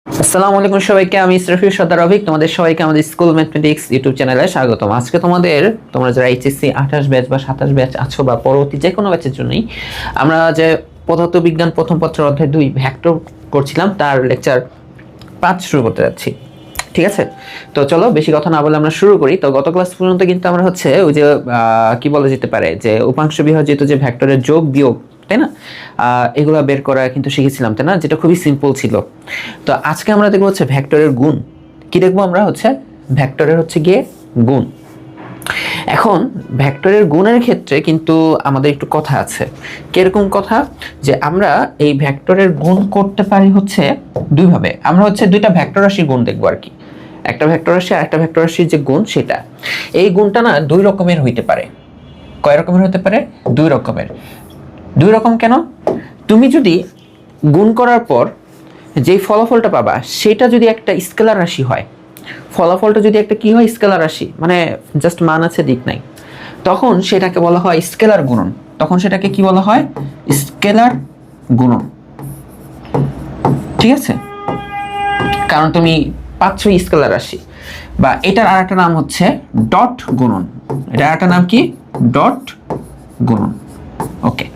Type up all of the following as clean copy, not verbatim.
আসসালামু আলাইকুম সবাইকে, আমি ইসরাফিল সর্দার রফিক। তোমাদের সবাইকে আমাদের স্কুল ম্যাথমেটিক্স ইউটিউব চ্যানেলে স্বাগতম। আজকে তোমরা যারা এইচএসসি 28 ব্যাচ বা 27 ব্যাচ আছো বা পরবর্তী যে কোনো ব্যাচের জন্যই আমরা যে পদার্থবিজ্ঞান প্রথম পত্রের অধ্যায় 2 ভেক্টর করছিলাম তার লেকচার 5 শুরু করতে যাচ্ছি। ঠিক আছে, তো চলো বেশি কথা না বলে আমরা শুরু করি। তো গত ক্লাস পর্যন্ত কিন্তু আমরা ওই যে কি বলা যেতে পারে যে উপাংশ বিভাজিত যে ভেক্টরের যোগ বিয়োগ, তাই না, এগুলা বের করা কিন্তু শিখেছিলাম, তাই না, যেটা খুবই সিম্পল ছিল। তো আজকে আমরা দেখবো ভেক্টরের গুণ। কি দেখবো আমরা? ভেক্টরের গিয়ে গুণ। এখন ভেক্টরের গুণের ক্ষেত্রে কিন্তু আমাদের একটু কথা আছে। কিরকম কথা? যে আমরা এই ভেক্টরের গুণ করতে পারি দুইভাবে। আমরা দুইটা ভেক্টর রাশির গুণ দেখবো আর কি। একটা ভেক্টর রাশি আর একটা ভেক্টর রাশির যে গুণ, সেটা এই গুণটা না দুই রকমের হইতে পারে। কয় রকমের হতে পারে? দুই রকমের। দুই রকম কেন? তুমি যদি গুণ করার পর যে ফলাফলটা পাবা সেটা যদি একটা স্কেলার রাশি হয়, ফলাফলটা যদি একটা কি হয়, স্কেলার রাশি, মানে জাস্ট মান আছে দিক নাই, তখন সেটাকে বলা হয় স্কেলার গুণন। তখন সেটাকে কি বলা হয়? স্কেলার গুণন। ঠিক আছে, কারণ তুমি পাচ্ছ স্কেলার রাশি। বা এটার আরেকটা নাম হচ্ছে ডট গুণন। এটার আরেকটা নাম কি? ডট গুণন। ওকে,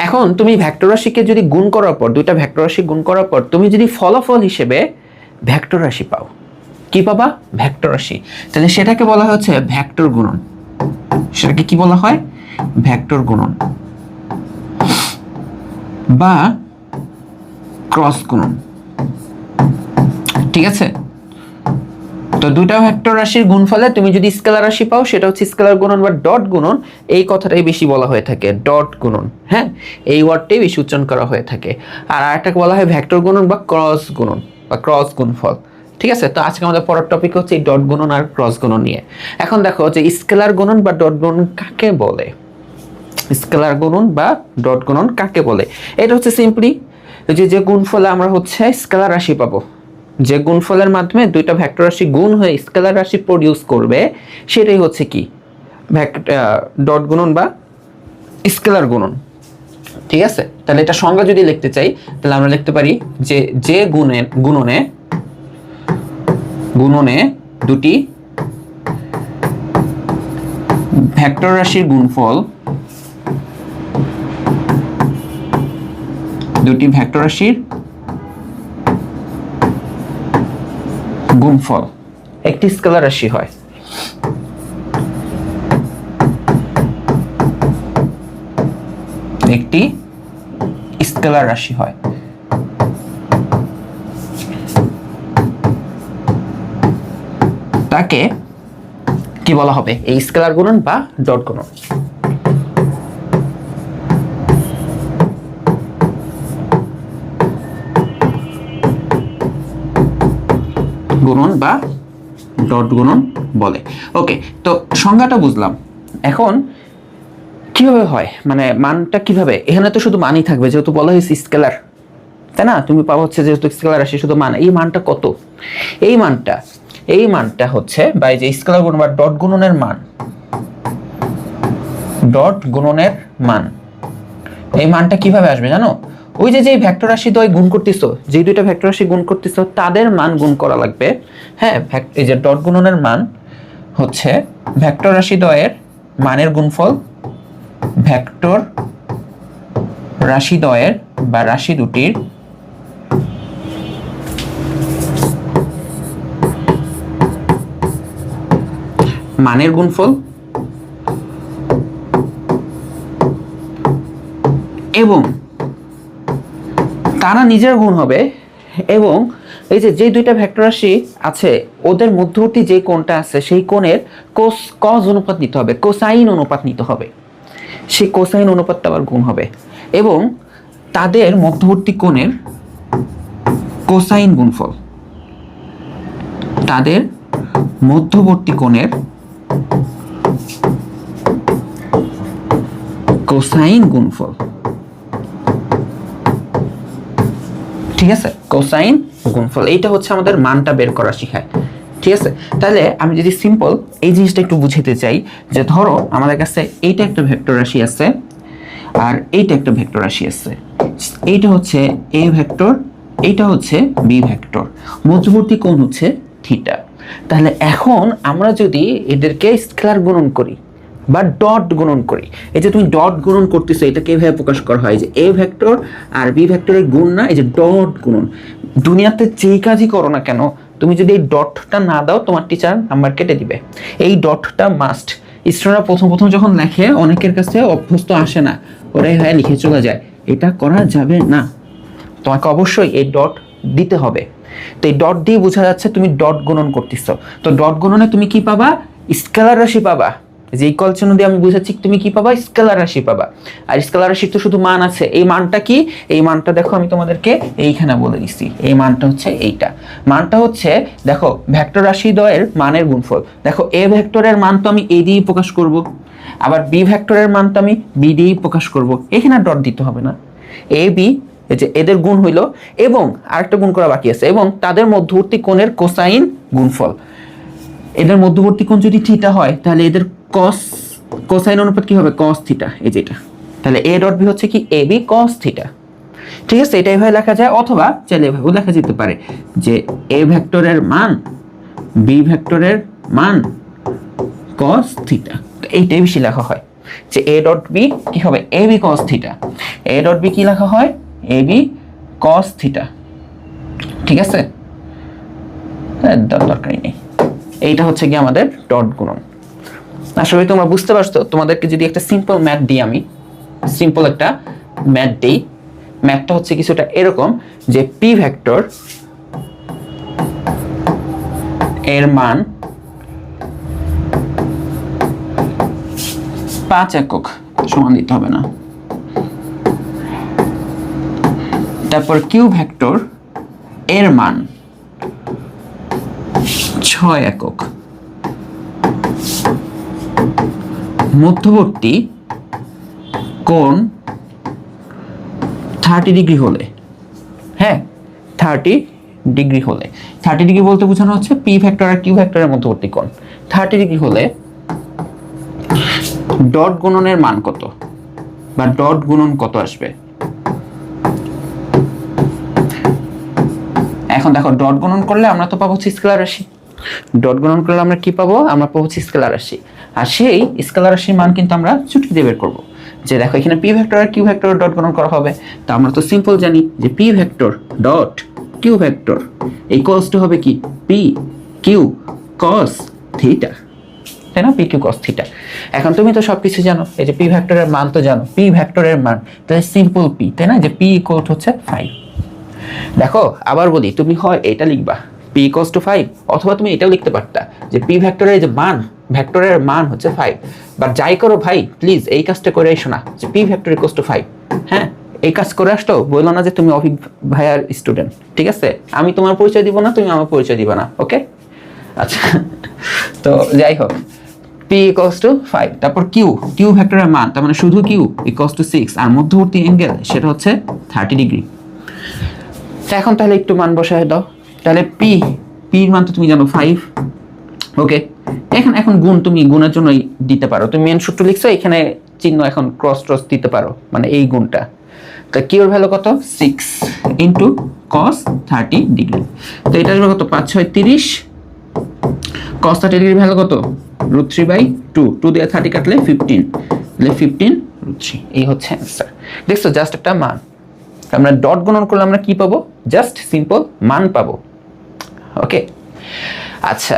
এখন তুমি ভেক্টর রাশিকে যদি গুণ করার পর, দুইটা ভেক্টর রাশি গুণ করার পর তুমি যদি ফলাফল হিসেবে ভেক্টর রাশি পাও, কি পাবা? ভেক্টর রাশি। তাহলে সেটাকে বলা হচ্ছে ভেক্টর গুণন। সেটাকে কি বলা হয়? ভেক্টর গুণন বা ক্রস গুণন। ঠিক আছে, তো দুইটা ভেক্টর রাশির গুণফলে তুমি যদি স্কেলার রাশি পাও সেটা হচ্ছে স্কেলার গুণন বা ডট গুণন। এই কথাটাই বেশি বলা হয়ে থাকে, ডট গুণন। হ্যাঁ, এই ওয়ার্ডটাই বেশি উচ্চারণ করা হয়ে থাকে। আর আরেকটাকে বলা হয় ভেক্টর গুণন বা ক্রস গুণন বা ক্রস গুণফল। ঠিক আছে, তো আজকে আমাদের পরের টপিক হচ্ছে এই ডট গুণন আর ক্রস গুণন নিয়ে। এখন দেখো যে স্কেলার গুণন বা ডট গুণন কাকে বলে? স্কেলার গুণন বা ডট গুণন কাকে বলে? এটা সিম্পলি যে গুণফলে আমরা স্কেলার রাশি পাবো, যে গুণফলের মাধ্যমে দুইটা ভেক্টর রাশি গুণ হয়ে স্কেলার রাশি প্রডিউস করবে, সেটাই কি? ডট গুণন বা স্কেলার গুণন। ঠিক আছে, তাহলে এটা সংজ্ঞা যদি লিখতে চাই তাহলে আমরা লিখতে পারি যে যে গুণনে দুটি ভেক্টর রাশির গুণফল, দুটি ভেক্টর রাশির গুণফল একটি স্কেলার রাশি হয়। একটি স্কেলার রাশি হয়। তাকে কি বলা হবে? এই স্কেলার গুণন বা ডট গুণন। গুণন বা ডট গুণন বলে। ওকে, তো সংজ্ঞাটা বুঝলাম। এখন কিভাবে হয়, মানে মানটা কিভাবে? এখানে তো শুধু মানই থাকবে, যেহেতু বলা হয়েছে স্কেলার, তাই না? তুমি পাবো যেহেতু স্কেলার রাশি শুধু মান। এই মানটা কত? এই মানটা বা এই যে স্কেলার গুণন বা ডট গুণনের মান, ডট গুণনের মান, এই মানটা কিভাবে আসবে জানো? ওই যে ভেক্টর রাশি দ্বয় গুণ করতেছো, যে দুইটা ভেক্টর রাশি গুণ করতেছো তাদের মান গুণ করা লাগবে। হ্যাঁ, এই যে ডট গুণনের মান ভেক্টর রাশি দ্বয়ের মানের গুণফল, ভেক্টর রাশি দ্বয়ের বা রাশি দুটির মানের গুণফল এবং তারা নিজের গুণ হবে। এবং এই যে দুইটা ভেক্টর রাশি আছে ওদের মধ্যবর্তী যে কোণটা আছে সেই কোণের কস অনুপাত নিতে হবে, কোসাইন অনুপাত নিতে হবে। সেই কোসাইন অনুপাতটা আবার গুণ হবে এবং তাদের মধ্যবর্তী কোণের কোসাইন গুণফল, তাদের মধ্যবর্তী কোণের কোসাইন গুণফল। ঠিক আছে, কোসাইন গুণফল, এইটা আমাদের মানটা বের করা শেখায়। ঠিক আছে, তাহলে আমি যদি সিম্পল এই জিনিসটা একটু বুঝাতে চাই, যে ধরো আমাদের কাছে এইটা একটা ভেক্টর রাশি আছে আর এইটা একটা ভেক্টর রাশি আছে। এইটা এ ভেক্টর, এইটা হচ্ছে বি ভেক্টর, মধ্যবর্তী কোণ হচ্ছে থিটা। তাহলে এখন আমরা যদি এদেরকে স্কেলার গুণন করি বা ডট গুণন করি, এই যে তুমি ডট গুণন করতেছো, এটাকে এভাবে প্রকাশ করা হয় যে এ ভেক্টর আর বি ভেক্টরের গুণ না, এই যে ডট গুণন। দুনিয়াতে যেই কাজই করো না কেন, তুমি যদি এই ডটটা না দাও তোমার টিচার নাম্বার কেটে দিবে। এই ডটটা মাস্ট। স্টুডেন্টরা প্রথম প্রথম যখন লেখে অনেকের কাছে অভ্যস্ত আসে না, ওরাই হয়ে লিখে চলে যায়, এটা করা যাবে না। তোমাকে অবশ্যই এই ডট দিতে হবে। তো এই ডট দিয়ে বোঝা যাচ্ছে তুমি ডট গুণন করতেছো। তো ডট গুণনে তুমি কি পাবা? স্কেলার রাশি পাবা। যে ইকুয়াল চিহ্ন দিয়ে আমি বুঝাচ্ছি তুমি কি পাবা? স্কেলার রাশি পাবা। আর স্কেলার রাশির তো শুধু মান আছে, এই মানটা কি? এই মানটা দেখো আমি তোমাদেরকে এইখানে বলে দিচ্ছি, এই মানটা হচ্ছে এইটা। মানটা হচ্ছে দেখো ভেক্টর রাশি দ্বয়ের মানের গুণফল। দেখো এ ভেক্টরের মান তো আমি এ দিয়েই প্রকাশ করব, আবার বি ভেক্টরের মান তো আমি বি দিয়েই প্রকাশ করব। এখানে ডট দিতে হবে না। এ বি, এই যে এদের গুণ হইল, এবং আরেকটা গুণ করা বাকি আছে, এবং তাদের মধ্যবর্তী কোণের কোসাইন গুণফল। এদের মধ্যবর্তী কোণ যদি থিটা হয় তাহলে এদের কোসাইন অনুপাত কি হবে? কস থিটা, এই যেটা। তাহলে এ ডট বি হচ্ছে কি? এ বি কস থিটা। ঠিক আছে, এটা এভাবে লেখা যায়, অথবা চাইলে এভাবেও লেখা যেতে পারে যে এ ভেক্টরের মান বি ভেক্টরের মান কস থিটা। এইটাই বেশি লেখা হয় যে এ ডট বি কি হবে? A B cos theta. A dot B কি লেখা হয়? A B cos theta. ঠিক আছে, দরকারই নেই। এইটা হচ্ছে কি আমাদের ডট গুণন। আশা করি তোমরা বুঝতে পারছো। তোমাদেরকে যদি একটা সিম্পল ম্যাথ দিই, আমি সিম্পল একটা ম্যাথ দিই, ম্যাথটা হচ্ছে কিছুটা এরকম যে পি ভেক্টর এর মান 5 একক, সমান দিতে হবে না। তারপর কিউ ভেক্টর এর মান 6 একক, মধ্যবর্তী কোণ 30 ডিগ্রি হলে, হ্যাঁ 30 ডিগ্রি হলে, 30 ডিগ্রি বলতে বোঝানো হচ্ছে পি ভেক্টর আর কিউ ভেক্টরের মধ্যবর্তী কোণ 30 ডিগ্রি হলে ডট গুণনের মান কত, বা ডট গুণন কত আসবে? এখন দেখো ডট গুণন করলে আমরা তো পাবো স্কেলার রাশি। ডট গুণন করলে আমরা কি পাবো? আমরা পাবো স্কেলার রাশি। আর সেই স্কেলার রাশির মান কিন্তু আমরা চুটকি দিয়ে বের করবো। যে দেখো এখানে পি ভেক্টর আর কিউ ভেক্টর ডট গুণন করা হবে, তো আমরা তো সিম্পল জানি যে P vector dot Q vector equals to হবে কি? পি কিউ কস থিটা, তাই না? P Q cos theta. এখন তুমি তো সবকিছু জানো, এই যে পি ভেক্টরের মান তো জানো, পি ভেক্টরের মান তাহলে সিম্পল পি, তাই না? যে পি ইকুয়াল হচ্ছে 5। দেখো আবার বলি, তুমি হয় এটা লিখবা পি ইকুয়ালস টু 5, অথবা তুমি এটাও লিখতে পারতা যে পি ভেক্টরের যে মান, ভেক্টরের মান হচ্ছে 5। বাট যাই করো ভাই, প্লিজ এই কাজটা করে এসো না যে পি ভেক্টর ইকুয়ালস টু 5। হ্যাঁ, এই কাজ করে আসতো, বললো না যে তুমি অভিক ভাইয়ার স্টুডেন্ট। ঠিক আছে, আমি তোমার পরিচয় দিব না, তুমি আমার পরিচয় দিবা না, ওকে? আচ্ছা, তো যাই হোক, পি ইকুয়ালস টু 5। তারপর কিউ ভেক্টরের মান, তার মানে শুধু কিউ ইকুয়ালস টু 6, আর মধ্যবর্তী অ্যাঙ্গেল সেটা হচ্ছে 30 ডিগ্রি। এখন তাহলে একটু মান বসায় দাও। তাহলে পির মান তো তুমি জানো 5, ওকে? এখন গুণ তুমি গুণের জন্যই দিতে পারো, তুমি মেন সূত্র লিখছো, এখানে চিহ্ন এখন ক্রস দিতে পারো, মানে এই গুণটা। তা কিউর ভ্যালু কত? 6 ইন্টু কস 30 ডিগ্রি। তো এটা আসবে কত? 5 6 30, কস 30 ডিগ্রি ভ্যালু কত? √3/2, 2 দিয়ে 30 কাটলে 15, তাহলে 15√3। এই হচ্ছে অ্যান্সার। দেখছো, জাস্ট একটা মান। আমরা ডট গুণন করলে আমরা কি পাবো? জাস্ট সিম্পল মান পাবো, ওকে? আচ্ছা,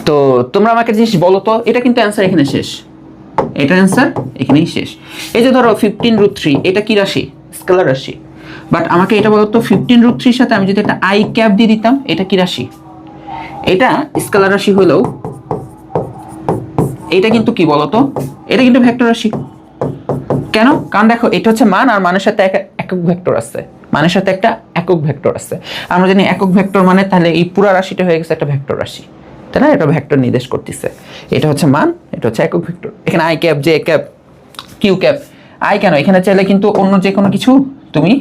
তো তোমরা আমাকে জিনিস বলো তো, এটা কিন্তু অ্যান্সার এখানে শেষ, এটা অ্যান্সার এখানেই শেষ। এই যে ধরো 15√3, এটা কি রাশি? স্কেলার রাশি। বাট আমাকে এটা বলো তো, 15√3 সাথে আমি যদি একটা আই ক্যাপ দিয়ে দিতাম, এটা কি রাশি? এটা স্কেলার রাশি হলেও এটা কিন্তু কি বলতো, এটা কিন্তু ভেক্টর রাশি। কেন? কারণ দেখো এটা হচ্ছে মান, আর মানের সাথে একক ভেক্টর আছে, মানের সাথে একটা একক ভেক্টর আছে। আমরা জানি একক ভেক্টর মানে, তাহলে এই পুরো রাশিটা হয়ে গেছে একটা ভেক্টর রাশি, তাই না? এটা ভেক্টর নির্দেশ করতেছে। এটা হচ্ছে মান, এটা হচ্ছে একক ভেক্টর। এখানে I cap, J cap, Q cap, I কেন? এখানে চাইলে কিন্তু অন্য যে কোনো কিছু তুমি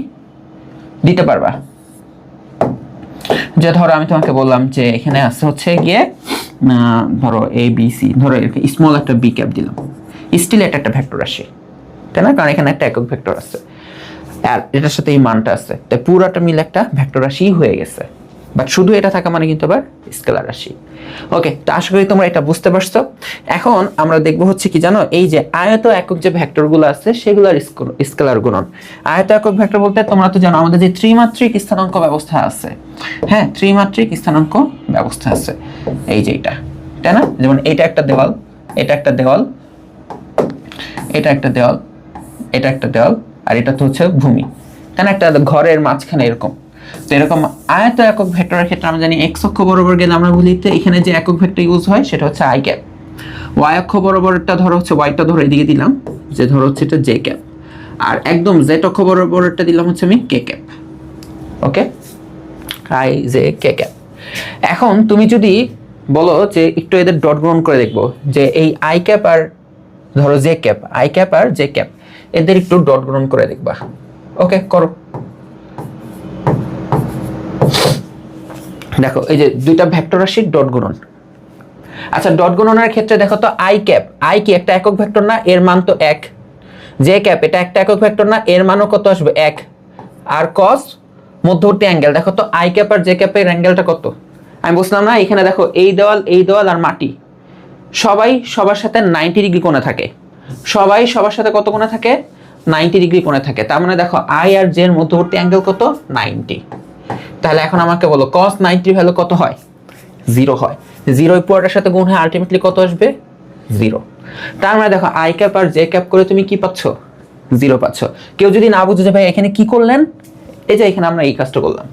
দিতে পারবা। যে ধরো আমি তোমাকে বললাম যে এখানে আছে হচ্ছে গিয়ে ধরো এ বি সি, ধরো স্মল একটা বি ক্যাপ দিলাম, স্টিল এটা একটা ভেক্টর রাশি, তাই না? কারণ এখানে একটা একক ভেক্টর আছে। আর এটার সাথে এই মানটা আছে, তাই পুরোটা মিলে একটা ভেক্টর রাশি হয়ে গেছে। বাট শুধু এটা থাকা মানে কিন্তু আবার স্কেলার রাশি। ওকে, তো আশা করি তোমরা এটা বুঝতে পারছো। এখন আমরা দেখবো হচ্ছে কি জানো, এই যে আয়ত একক যে ভেক্টরগুলো আছে সেগুলোর স্কেলার গুণন। আয়ত একক ভেক্টর বলতে তোমরা তো জানো আমাদের যে ত্রিমাত্রিক স্থানাঙ্ক ব্যবস্থা আছে, হ্যাঁ ত্রিমাত্রিক স্থানাঙ্ক ব্যবস্থা আছে, এই যে এটা, তাই না? যেমন এটা একটা দেওয়াল, এটা একটা দেওয়াল, এটা একটা দেওয়াল, এটা একটা দেওয়াল, আর এটা তো হচ্ছে ভূমি, তাই না? একটা ঘরের মাঝখানে এরকম। তো এরকম আয়ত একক ভেক্টরের ক্ষেত্রে আমরা জানি এক্স অক্ষ বরাবর গেলে আমরা বলিতে এখানে যে একক ভেক্টর ইউজ হয় সেটা হচ্ছে আই ক্যাপ। ওয়াই অক্ষ বরাবরটা ধরো হচ্ছে ওয়াইটা ধরো এদিকে দিলাম, যে ধরো হচ্ছে এটা জে ক্যাপ, আর একদম জেড অক্ষ বরাবরটা দিলাম হচ্ছে আমি K cap. Okay, I J K cap. এখন তুমি যদি বলো যে একটু এদের ডট গ্রহণ করে দেখবো, যে এই আই ক্যাপ আর ধরো জে ক্যাপ, আই ক্যাপ আর জে ক্যাপ, এদের একটু ডট গ্রহণ করে দেখবা। ওকে, করো। দেখো এই যে দুইটা ভেক্টর রাশির ডট গুণন। আচ্ছা, ডট গুণনের ক্ষেত্রে দেখো তো আই ক্যাপ, আই কি একটা একক ভেক্টর না, এর মান তো 1। জে ক্যাপ এটা একটা একক ভেক্টর না, এর মানও কত আসবে 1। আর কস মধ্যবর্তী অ্যাঙ্গেল, দেখো তো আই ক্যাপ আর জে ক্যাপের অ্যাঙ্গেলটা কত, আমি বুঝলাম না। এখানে দেখো এই দেওয়াল আর মাটি সবাই সবার সাথে 90 ডিগ্রি কোণে থাকে, সবাই সবার সাথে কত কোণে থাকে, 90 ডিগ্রি কোণে থাকে। তার মানে দেখো আই আর জে এর মধ্যবর্তী অ্যাঙ্গেল কত, 90। তাহলে এখন আমাকে বলো cos 90 ভ্যালু কত হয়, 0 হয়। 0 এই পুরোটার সাথে গুণ হয় আলটিমেটলি কত আসবে, 0। তার মানে দেখো আই ক্যাপ আর জে ক্যাপ করে তুমি কি পাচ্ছ, 0 পাচ্ছ। কেউ যদি না বুঝে যে ভাই এখানে কি করলেন, এই যে এখানে আমরা এই কাজটা করলাম,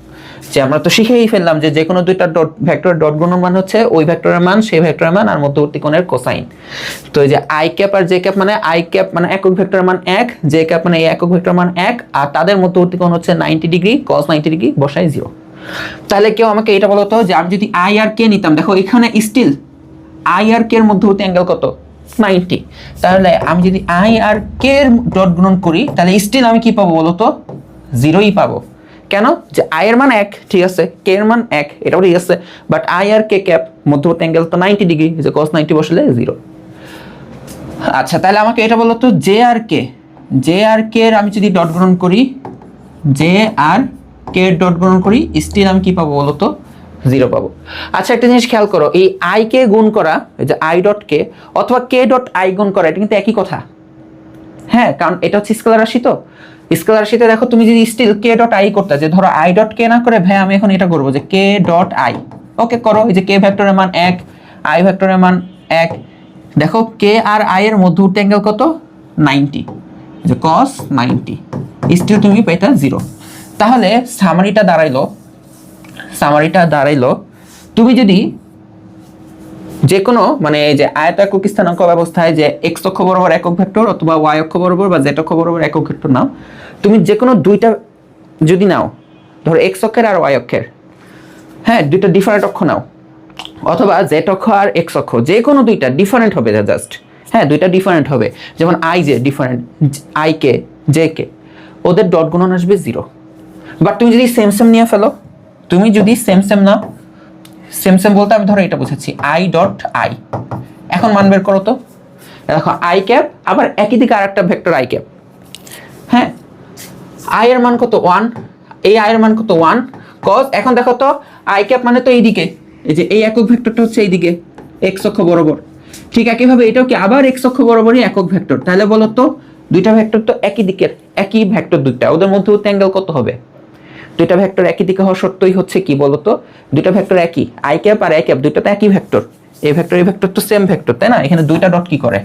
যে আমরা তো শিখেই ফেললাম যে যে কোনো দুইটা ডট ভেক্টরের ডট গুণন মান হচ্ছে ওই ভেক্টরের মান, সেই ভেক্টরের মান আর মধ্যবর্তী কোণের কোসাইন। তো এই যে আই ক্যাপ আর জে ক্যাপ মানে আই ক্যাপ মানে একক ভেক্টরের মান 1, জে ক্যাপ মানে এই একক ভেক্টরের মান 1, আর তাদের মধ্যবর্তী কোণ হচ্ছে 90 ডিগ্রি, cos 90 ডিগ্রি বসাই 0। তাহলে কেউ আমাকে এটা বলতো যে আমি যদি আই আর কে নিতাম, দেখো এখানে স্টিল আই আর কে এর মধ্যবর্তী অ্যাঙ্গেল কত, 90। তাহলে আমি যদি আই আর কে এর ডট গুণন করি তাহলে স্টিল আমি কি পাবো বলতো, 0ই পাবো। কেন, যে আই এর মান 1, ঠিক আছে, কে এর মান 1, এটাও ঠিক আছে, বাট আই আর কে ক্যাপ মধ্যবর্তী অ্যাঙ্গেল তো 90 ডিগ্রি, যে cos 90 বসলে 0। আচ্ছা, তাহলে আমাকে এটা বলতো জে আর কে, জে আর কে এর আমি যদি ডট গুণন করি, জে আর কে এর ডট গুণন করি, স্টিল আমি কি পাবো বলতো, 0 পাবো। আচ্ছা, একটা জিনিস খেয়াল করো, এই আই কে গুণ করা, এই যে আই ডট কে অথবা কে ডট আই গুণ করা, এটা কিন্তু একই কথা। হ্যাঁ, কারণ এটা হচ্ছে স্কেলার রাশি। তো স্কেলার রাশিতে দেখো তুমি যদি স্টিল কে ডট আই করতে, যে ধরো আই ডট কে না করে ভাই আমি এখন এটা করবো যে কে ডট আই। ওকে, করো। এই যে কে ভেক্টরের মান 1, আই ভেক্টরের মান 1, দেখো কে আর আই এর মধ্যবর্তী অ্যাঙ্গেল কত, 90, যে cos 90, স্টিল তুমি পেটা 0। তাহলে সামারিটা দাঁড়াইলো তুমি যদি যে কোনো মানে এই যে আয়ত একক স্থানাঙ্ক ব্যবস্থায় যে এক্স অক্ষ বরাবর একক ভেক্টর অথবা ওয়াই অক্ষ বরাবর বা জেড অক্ষ বরাবর একক ভেক্টর নাও, তুমি যে কোনো দুইটা যদি নাও, ধরো এক্স অক্ষের আর ওয়াই অক্ষের, হ্যাঁ দুইটা ডিফারেন্ট অক্ষ নাও, অথবা জেড অক্ষ আর এক্স অক্ষ, যে কোনো দুইটা ডিফারেন্ট হবে জাস্ট, হ্যাঁ দুইটা ডিফারেন্ট হবে। যেমন I J different, I K J K, ওদের ডট গুণন আসবে 0। বাট তুমি যদি সেম সেম নিয়ে ফেলো, তুমি যদি সেম সেম নাও, সেম সেম বলতে আমি ধরো এটা বুঝাচ্ছি আই ডট আই, এখন মান বের করো তো। দেখো আই ক্যাপ আবার একই দিকে আরেকটা ভেক্টর আই ক্যাপ, হ্যাঁ আই এর মান কত 1, এই আই এর মান কত 1 cos, এখন দেখো তো আই ক্যাপ মানে তো এইদিকে, এই যে এই একক ভেক্টরটা হচ্ছে এইদিকে এক্স অক্ষ বরাবর, ঠিক একইভাবে এটাও কি আবার এক্স অক্ষ বরাবরই একক ভেক্টর। তাহলে বলো তো দুইটা ভেক্টর তো একই দিকের, একই ভেক্টর দুইটা, ওদের মধ্যবর্তী অ্যাঙ্গেল কত হবে, দুইটা ভেক্টর একই দিকে হওয়া সত্ত্বেই হচ্ছে কি বলতো, দুইটা ভেক্টর একই, আই ক্যাপ আর আই ক্যাপ দুইটা তো একই ভেক্টর, এই ভেক্টর তো সেম ভেক্টর, তাই না? এখানে দুইটা ডট কি করে,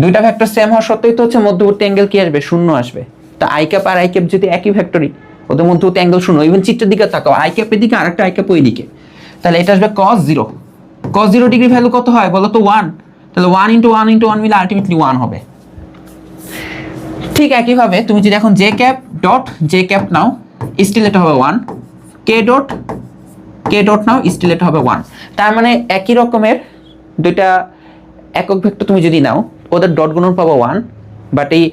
দুইটা ভেক্টর সেম হওয়া সত্ত্বেই তো হচ্ছে মধ্যবর্তী অ্যাঙ্গেল কি আসবে, 0 আসবে। তা আই ক্যাপ আর আই ক্যাপ যদি একই ভেক্টরই, ওদের মধ্যবর্তী অ্যাঙ্গেল 0, ইভেন চিত্রের দিকে তাকাও, আই ক্যাপের দিকে আরেকটা আই ক্যাপ ওই দিকে, তাহলে এটা আসবে cos 0, cos 0 ডিগ্রি ভ্যালু কত হয় বলো তো 1, তাহলে 1 * 1 * 1 মিলে আলটিমেটলি 1 হবে। ঠিক একইভাবে তুমি যদি এখন J cap dot J cap নাও, স্টিল এটা হবে 1, কে ডট নাও, স্টিল এটা হবে 1। তার মানে একই রকমের দুইটা একক ভেক্টর তুমি যদি নাও, ওদের ডট গুণন পাবো 1, বাট এই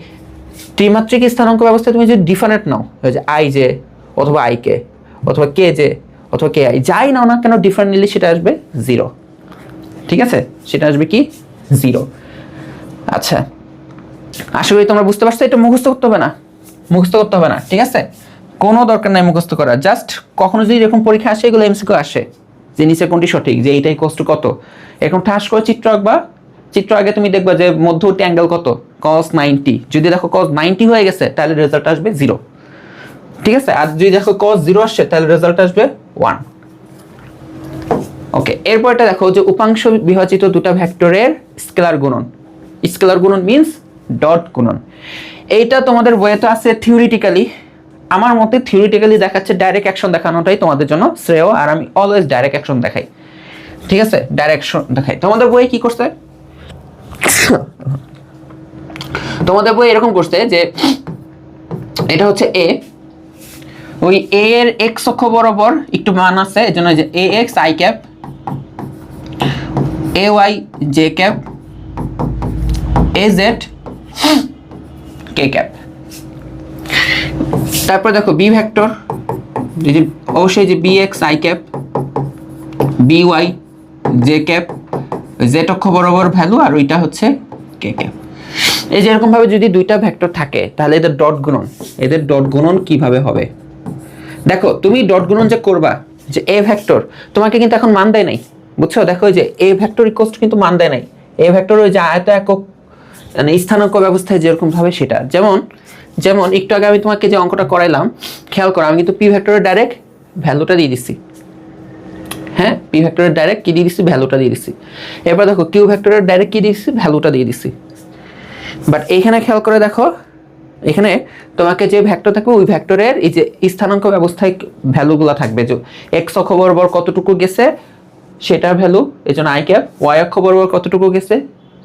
ত্রিমাত্রিক স্থানাঙ্ক ব্যবস্থায় তুমি যদি ডিফারেন্ট নাও, যে আই জে অথবা আই কে অথবা কে জে অথবা কে আই, যাই নাও না কেন ডিফারেন্ট নিলে সেটা আসবে 0, ঠিক আছে, সেটা আসবে কি 0। আচ্ছা, আশা করি তোমরা বুঝতে পারছো। এটা মুখস্থ করতে হবে না, মুখস্থ করতে হবে না, ঠিক আছে? কোনো দরকার নাই মুখস্থ করা। জাস্ট কখনো যদি এরকম পরীক্ষা আসে, এগুলো এমসিকিউ আসে যে নিচে কোনটি সঠিক, যে এইটাই কষ্ট কত, এরকম ঠাস করে চিত্র আঁকবা। চিত্র আগে তুমি দেখবা যে মধ্যবর্তী অ্যাঙ্গেল কত, cos 90। যদি দেখো cos 90 হয়ে গেছে তাহলে রেজাল্ট আসবে 0, ঠিক আছে? আর যদি দেখো cos 0 আসছে তাহলে রেজাল্ট আসবে 1। ওকে, এরপর এটা দেখো যে উপাংশ বিভাজিত দুটো ভেক্টরের স্কেলার গুণন। স্কেলার গুণন মিন্স ডট গুণন। এইটা তোমাদের বইতে আছে থিওরিটিক্যালি। আমার মতে থিওরিটিক্যালি দেখাচ্ছে, ডাইরেক্ট অ্যাকশন দেখানোটাই তোমাদের জন্য শ্রেয়। আর আমি অলওয়েজ ডাইরেক্ট অ্যাকশন দেখাই, ঠিক আছে? ডাইরেক্ট অ্যাকশন দেখাই। তোমাদের বইয়ে কি করছে, তোমাদের বই এরকম করছে যে এটা হচ্ছে এ, ওই এ এর এক্স অক্ষ বরাবর একটু মান আছে, এজন্য যে A X I cap, A Y J cap, A Z K cap. তারপর দেখো বি ভেক্টর, অবশ্যই যে B X I cap, B Y J cap, Z অক্ষ বরাবর ভ্যালু, আর ওইটা হচ্ছে কে ক্যাপ। এই যে এরকম ভাবে যদি দুইটা ভেক্টর থাকে তাহলে এদের ডট গুণন, এদের ডট গুণন কিভাবে হবে দেখো। তুমি ডট গুণন যে করবা, যে এ ভেক্টর তোমাকে কিন্তু এখন মান দেয় নাই, বুঝছো? দেখো যে এ ভেক্টর ইকুয়ালস টু কিন্তু মান দেয় নাই। এ ভেক্টর ওই যে আয়ত একক মানে স্থানাঙ্ক ব্যবস্থায় যেরকম ভাবে সেটা, যেমন যেমন একটু আগে আমি তোমাকে যে অঙ্কটা করাইলাম, খেয়াল করো, আমি কিন্তু পি ভেক্টরের ডাইরেক্ট ভ্যালুটা দিয়ে দিচ্ছি। হ্যাঁ, পি ভেক্টরের ডাইরেক্ট কি দিয়ে দিচ্ছি, ভ্যালুটা দিয়ে দিচ্ছি। এরপর দেখো কিউ ভেক্টরের ডাইরেক্ট কি দিচ্ছি, ভ্যালুটা দিয়ে দিচ্ছি। বাট এইখানে খেয়াল করে দেখো, এখানে তোমাকে যে ভেক্টর থাকবে ওই ভেক্টরের এই যে স্থানাঙ্ক ব্যবস্থায় ভ্যালুগুলো থাকবে, যে এক্স অক্ষ বরাবর কতটুকু গেছে সেটার ভ্যালু, এই জন্য আই ক্যাপ, ওয়াই অক্ষ বরাবর কতটুকু গেছে,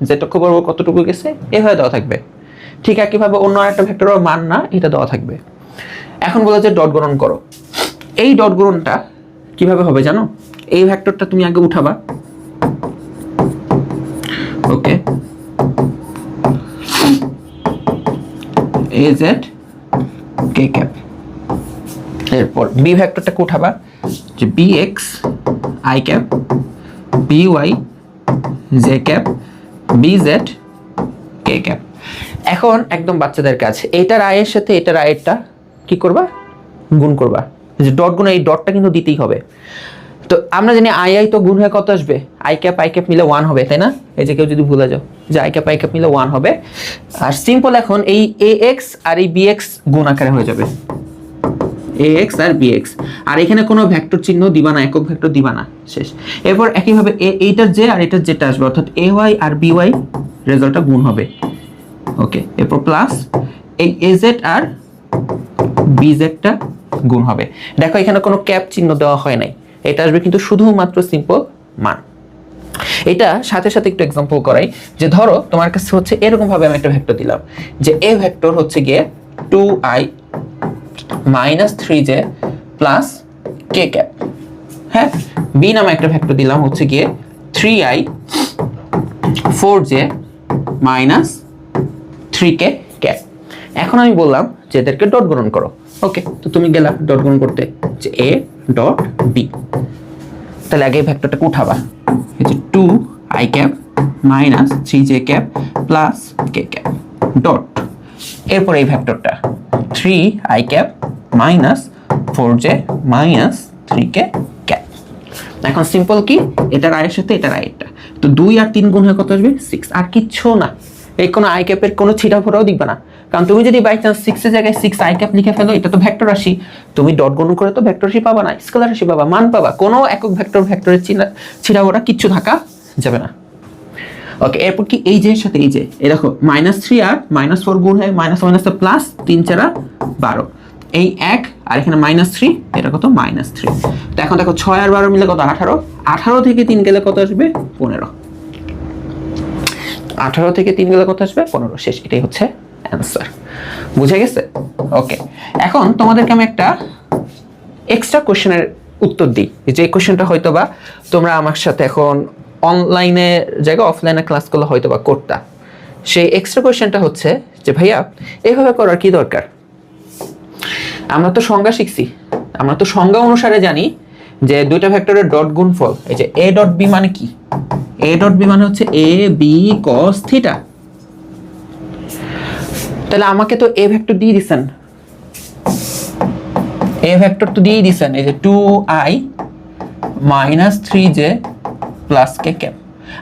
জেড অক্ষ বরাবর কতটুকু গেছে, এভাবে দেওয়া থাকবে। ঠিক একইভাবে অন্য একটা ভেক্টরের মান না, এটা দেওয়া থাকবে। এখন বলা যে ডট গুণন করো। এই ডট গুণনটা কিভাবে হবে জানো? এই ভেক্টরটা তুমি আগে উঠাবা, okay, A Z K cap. এরপর বি ভেক্টরটাকে উঠাবা, যে B X I cap, B Y J cap, B Z K cap. এখন একদম বাচ্চাদের কাজ, এটার আয়ের সাথে এটার আয়েরটা কি করবা, গুণ করবা। যে ডট গুণ, এই ডটটা কিন্তু দিতেই হবে। তো আমরা জানি আই আই তো গুণ হয়ে কত আসবে, আই ক্যাপ মিলে 1 হবে, তাই না? এই যে কেউ যদি ভুলে যাও যে আই ক্যাপ মিলে 1 হবে। আর সিম্পল এখন এই এ এক্স আর এই বি এক্স গুণ আকারে হয়ে যাবে, এ এক্স আর বি এক্স। আর এখানে কোনো ভেক্টর চিহ্ন দিবা না, একক ভেক্টর দিবা না, শেষ। এরপর একইভাবে এইটার যে আর এটার যেটা আসবে, অর্থাৎ A Y R B Y রেজাল্টটা গুণ হবে, ওকে। এরপর প্লাস এই এ জেড আর বি জেডটা গুণ হবে। দেখো এখানে কোনো ক্যাপ চিহ্ন দেওয়া হয় নাই, এটা আসবে কিন্তু শুধুমাত্র সিম্পল মান। এটা সাথে সাথে একটু এক্সাম্পল করাই, যে ধরো তোমার কাছে হচ্ছে এরকম ভাবে আমি একটা ভেক্টর দিলাম, যে এ ভেক্টর হচ্ছে গিয়ে 2i minus 3j plus K cap. হ্যাঁ, বি নামে একটা ভেক্টর দিলাম হচ্ছে গিয়ে 3i 4j minus 3k cap. এখন আমি বললাম যে এদেরকে ডট গুণন করো, ওকে। তো তুমি গেলা ডট গুণন করতে, যে এ ডট বি। তাহলে আগে ভেক্টরটাকে উঠাবা, এই যে 2i cap minus 3j cap plus K cap dot. এরপর এই ভেক্টরটা 3i cap minus 4j minus 3k cap. এখন সিম্পল কি, এটার আয়ের সাথে এটার আয়েরটা, তো 2 আর 3 গুণ হয়ে কত আসবে, 6। আর কিচ্ছু না, এই কোনো আই ক্যাপের কোনো ছিটা ফোটাও দিবা না, কারণ তুমি যদি বাই চান্স 6 এর জায়গায় 6 আই ক্যাপ লিখে ফেলো, এটা তো ভেক্টর রাশি, তুমি ডট গুণ করে তো ভেক্টর রাশি পাবা না, স্কেলার রাশি পাবা, মান পাবা। কোনো একক ভেক্টরের ছিটা ফোটা কিচ্ছু থাকা যাবে না, ওকে। এরপর কি এই যে সাথে এই যে, এই দেখো -3 আর -4 গুণ হয়, মাইনাস মাইনাস প্লাস, 3 4 12, এই 1 আর এখানে -3, এটা কত, -3। তো এখন দেখো 6 আর 12 মিলে কত, 18। 18 থেকে 3 গেলে কত আসবে, 15। 18 থেকে 3 গেলে কত আসবে, 15, শেষ। এটাই হচ্ছে অ্যান্সার, বুঝে গেছে? ওকে, এখন তোমাদেরকে আমি একটা এক্সট্রা কোশ্চেনের উত্তর দিই, যে কোশ্চেনটা হয়তো বা তোমরা আমার সাথে এখন অনলাইনে জায়গায় অফলাইনে ক্লাসগুলো হয়তো বা করতা। সেই এক্সট্রা কোশ্চেনটা হচ্ছে যে ভাইয়া এইভাবে করার কি দরকার? আমরা তো সংজ্ঞা শিখছি, আমরা তো সংজ্ঞা অনুসারে জানি যে দুইটা ভেক্টরের ডট গুণফল, এই যে এ ডট বি মানে কি, এ ডট বি মানে হচ্ছে এ বি কস থিটা। তাহলে আমাকে তো এ ভেক্টর দিয়ে দিছেন, এ ভেক্টর তো দিয়েই দিছেন, এই যে 2i minus 3j plus K cap.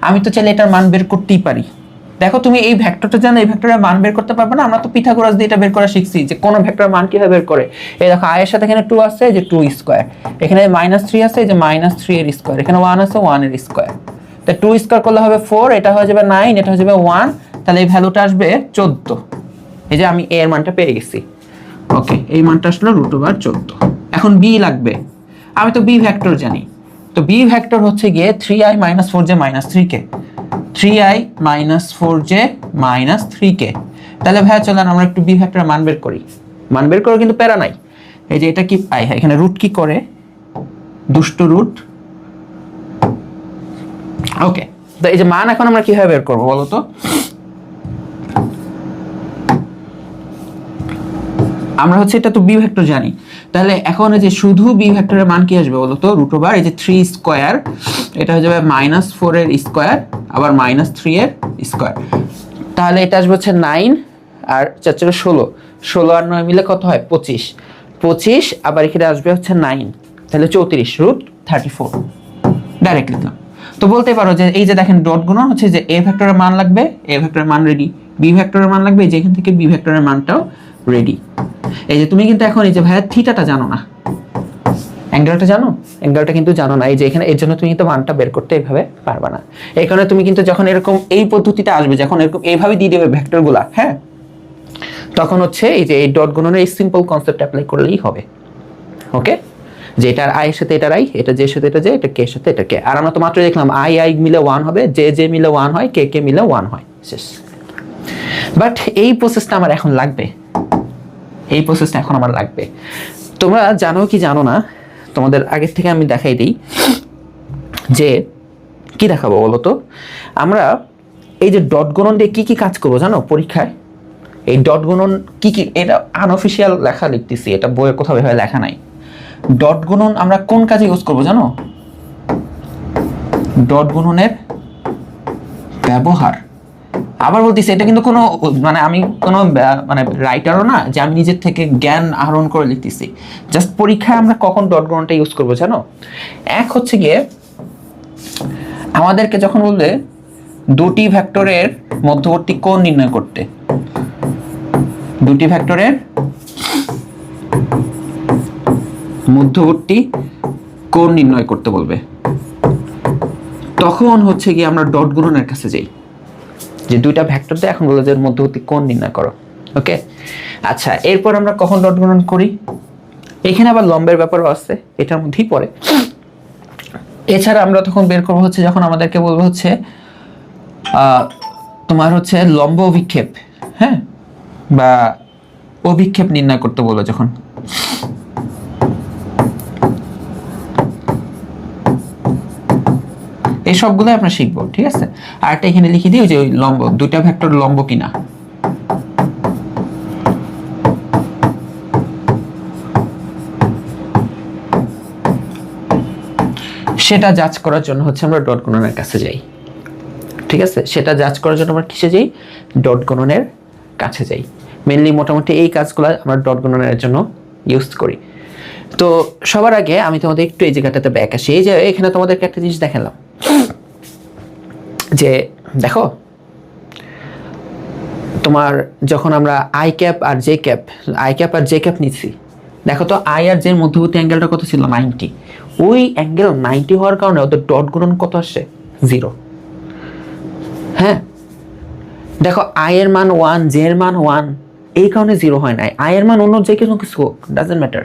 আমি তো চাইলে এটার মান বের করতেই পারি। দেখো তুমি এই ভেক্টরটা জানো, এই ভেক্টরের মান বের করতে পারবে না? আমরা তো পিথাগোরাস দিয়ে এটা বের করা শিখছি যে কোন ভেক্টরের মান কিভাবে বের করে। এই দেখো i এর সাথে এখানে 2 আছে, এই যে 2 স্কয়ার, এখানে -3 আছে, এই যে -3 এর স্কয়ার, এখানে 1 আছে, 1 এর স্কয়ার। তো 2 স্কয়ার করলে হবে 4, এটা হয়ে যাবে 9, এটা হয়ে যাবে 1, তাহলে এই ভ্যালুটা আসবে 14। এই যে আমি a এর মানটা পেয়ে গেছি। ওকে, এই মানটা আসলে √14। এখন b লাগবে, আমি তো b ভেক্টর জানি। তো b ভেক্টর হচ্ছে গিয়ে 3i - 4j - 3k, 3i - 4j - 3k। তাহলে ভাইয়া চলেন আমরা একটু b ভেক্টরের মান বের করি। মান বের করে কিন্তু প্যারা নাই। এই যে এটা কি i, এখানে রুট কি করে, দুষ্ট রুট। ওকে, তো এই যে মান এখন আমরা কিভাবে বের করব বলো তো? আমরা হচ্ছে এটা তো বি ভেক্টর জানি, তাহলে এখন এই যে শুধু বি ভেক্টরের মান কি আসবে বলো তো? √, এই যে 3 স্কয়ার, এটা হয়ে যাবে -4 এর স্কয়ার, আবার -3 এর স্কয়ার, তাহলে এটা আসবে হচ্ছে 9 আর 4 4 16, 16 আর 9 মিলে কত হয়? 25, 25 আবার এখানে আসবে হচ্ছে 9, তাহলে 34 √34 ডাইরেক্ট লিখলাম। তো বলতে পারো যে এই যে দেখেন ডট গুণন হচ্ছে যে এ ভেক্টরের মান লাগবে, এ ভেক্টরের মান রেডি, বি ভেক্টরের মান লাগবে, এই যে এখান থেকে বি ভেক্টরের মানটাও রেডি। এই যে তুমি কিন্তু এখন এই যে ভাইয়া থিটাটা জানো না, অ্যাঙ্গেলটা জানো? অ্যাঙ্গেলটা কিন্তু জানো না। এই যে এখানে এর জন্য তুমি কিন্তু মানটা বের করতে এইভাবে পারবা না। এই কারণে তুমি কিন্তু যখন এরকম এই পদ্ধতিটা আসবে, যখন এরকম এইভাবে দিয়ে দেবে ভেক্টরগুলা, হ্যাঁ, তখন হচ্ছে এই যে এই ডট গুণনের এই সিম্পল কনসেপ্ট অ্যাপ্লাই করলেই হবে। ওকে, যে এটার আই এর সাথে এটার আই, এটা জে এর সাথে এটা জে, এটা কে এর সাথে এটা কে। আর আমরা তো মাত্র দেখলাম আই আই মিলে 1 হবে, জে জে মিলে 1 হয়, কে কে মিলে 1 হয়, শেষ। বাট এই প্রসেসটা আমার এখন লাগবে, এই প্রসেসটা এখন আমার লাগবে। তোমরা জানো কি জানো না, তোমাদের আগের থেকে আমি দেখাই দিই যে কি দেখাবো বলো তো? আমরা এই যে ডট গুণন দিয়ে কি কি কাজ করবো জানো পরীক্ষায়? এই ডট গুণন কি কি, এটা আনঅফিশিয়াল লেখা লিখতেছি, এটা বইয়ে কোথাও এভাবে লেখা নাই। ডট গুণন আমরা কোন কাজে ইউজ করবো জানো? ডট গুণনের ব্যবহার। আবার বলতেছি, এটা কিন্তু কোনো মানে আমি কোনো মানে রাইটারও না যে আমি নিজের থেকে জ্ঞান আহরণ করে লিখতেছি। জাস্ট পরীক্ষায় আমরা কখন ডট গুণনটা ইউজ করবো জানো? এক হচ্ছে গিয়ে আমাদেরকে যখন বলবে দুটি ভেক্টরের মধ্যবর্তী কোণ নির্ণয় করতে, দুটি ভেক্টরের মধ্যবর্তী কোণ নির্ণয় করতে বলবে, তখন হচ্ছে গিয়ে আমরা ডট গুণনের কাছে যাই, যে দুইটা ভেক্টর দিয়ে এখন বলে যে মধ্যবর্তী কোণ নির্ণয় করো। ওকে, আচ্ছা, এরপর আমরা কখন ডট গুণন করি? এখানে আবার লম্বের ব্যাপারও আছে, এটার মধ্যেই পড়ে। এছাড়া আমরা তখন বের করবো হচ্ছে যখন আমাদেরকে বলবো হচ্ছে তোমার হচ্ছে লম্ব অভিক্ষেপ, হ্যাঁ, বা অভিক্ষেপ নির্ণয় করতে বলবো যখন। এই সবগুলো আমরা শিখবো, ঠিক আছে? আর একটা এখানে লিখে দিই যে ওই লম্ব, দুইটা ভেক্টর লম্ব কিনা সেটা যাচ করার জন্য হচ্ছে আমরা ডট গুণনের কাছে যাই, ঠিক আছে? সেটা যাচ করার জন্য আমরা কিসে যাই? ডট গুণনের কাছে যাই। মেনলি মোটামুটি এই কাজগুলো আমরা ডট গুণনের জন্য ইউজ করি। তো সবার আগে আমি তোমাদের একটু এই জায়গাটাতে ব্যাক আসি। এই যে এখানে তোমাদেরকে একটা জিনিস দেখালাম যে দেখো, তোমার যখন আমরা আই ক্যাপ আর জে ক্যাপ, আই ক্যাপ আর জে ক্যাপ নিচ্ছি, দেখো তো আই আর জের মধ্যবর্তী অ্যাঙ্গেলটা কত ছিল? 90। ওই অ্যাঙ্গেল 90 হওয়ার কারণে ওদের ডট গুণন কত আসছে? 0। হ্যাঁ, দেখো আই এর মান 1, জে এর মান 1, এই কারণে 0 হয় নাই। আই এর মান অন্য যে কোনো কিছু হোক, ডাজন্ট ম্যাটার,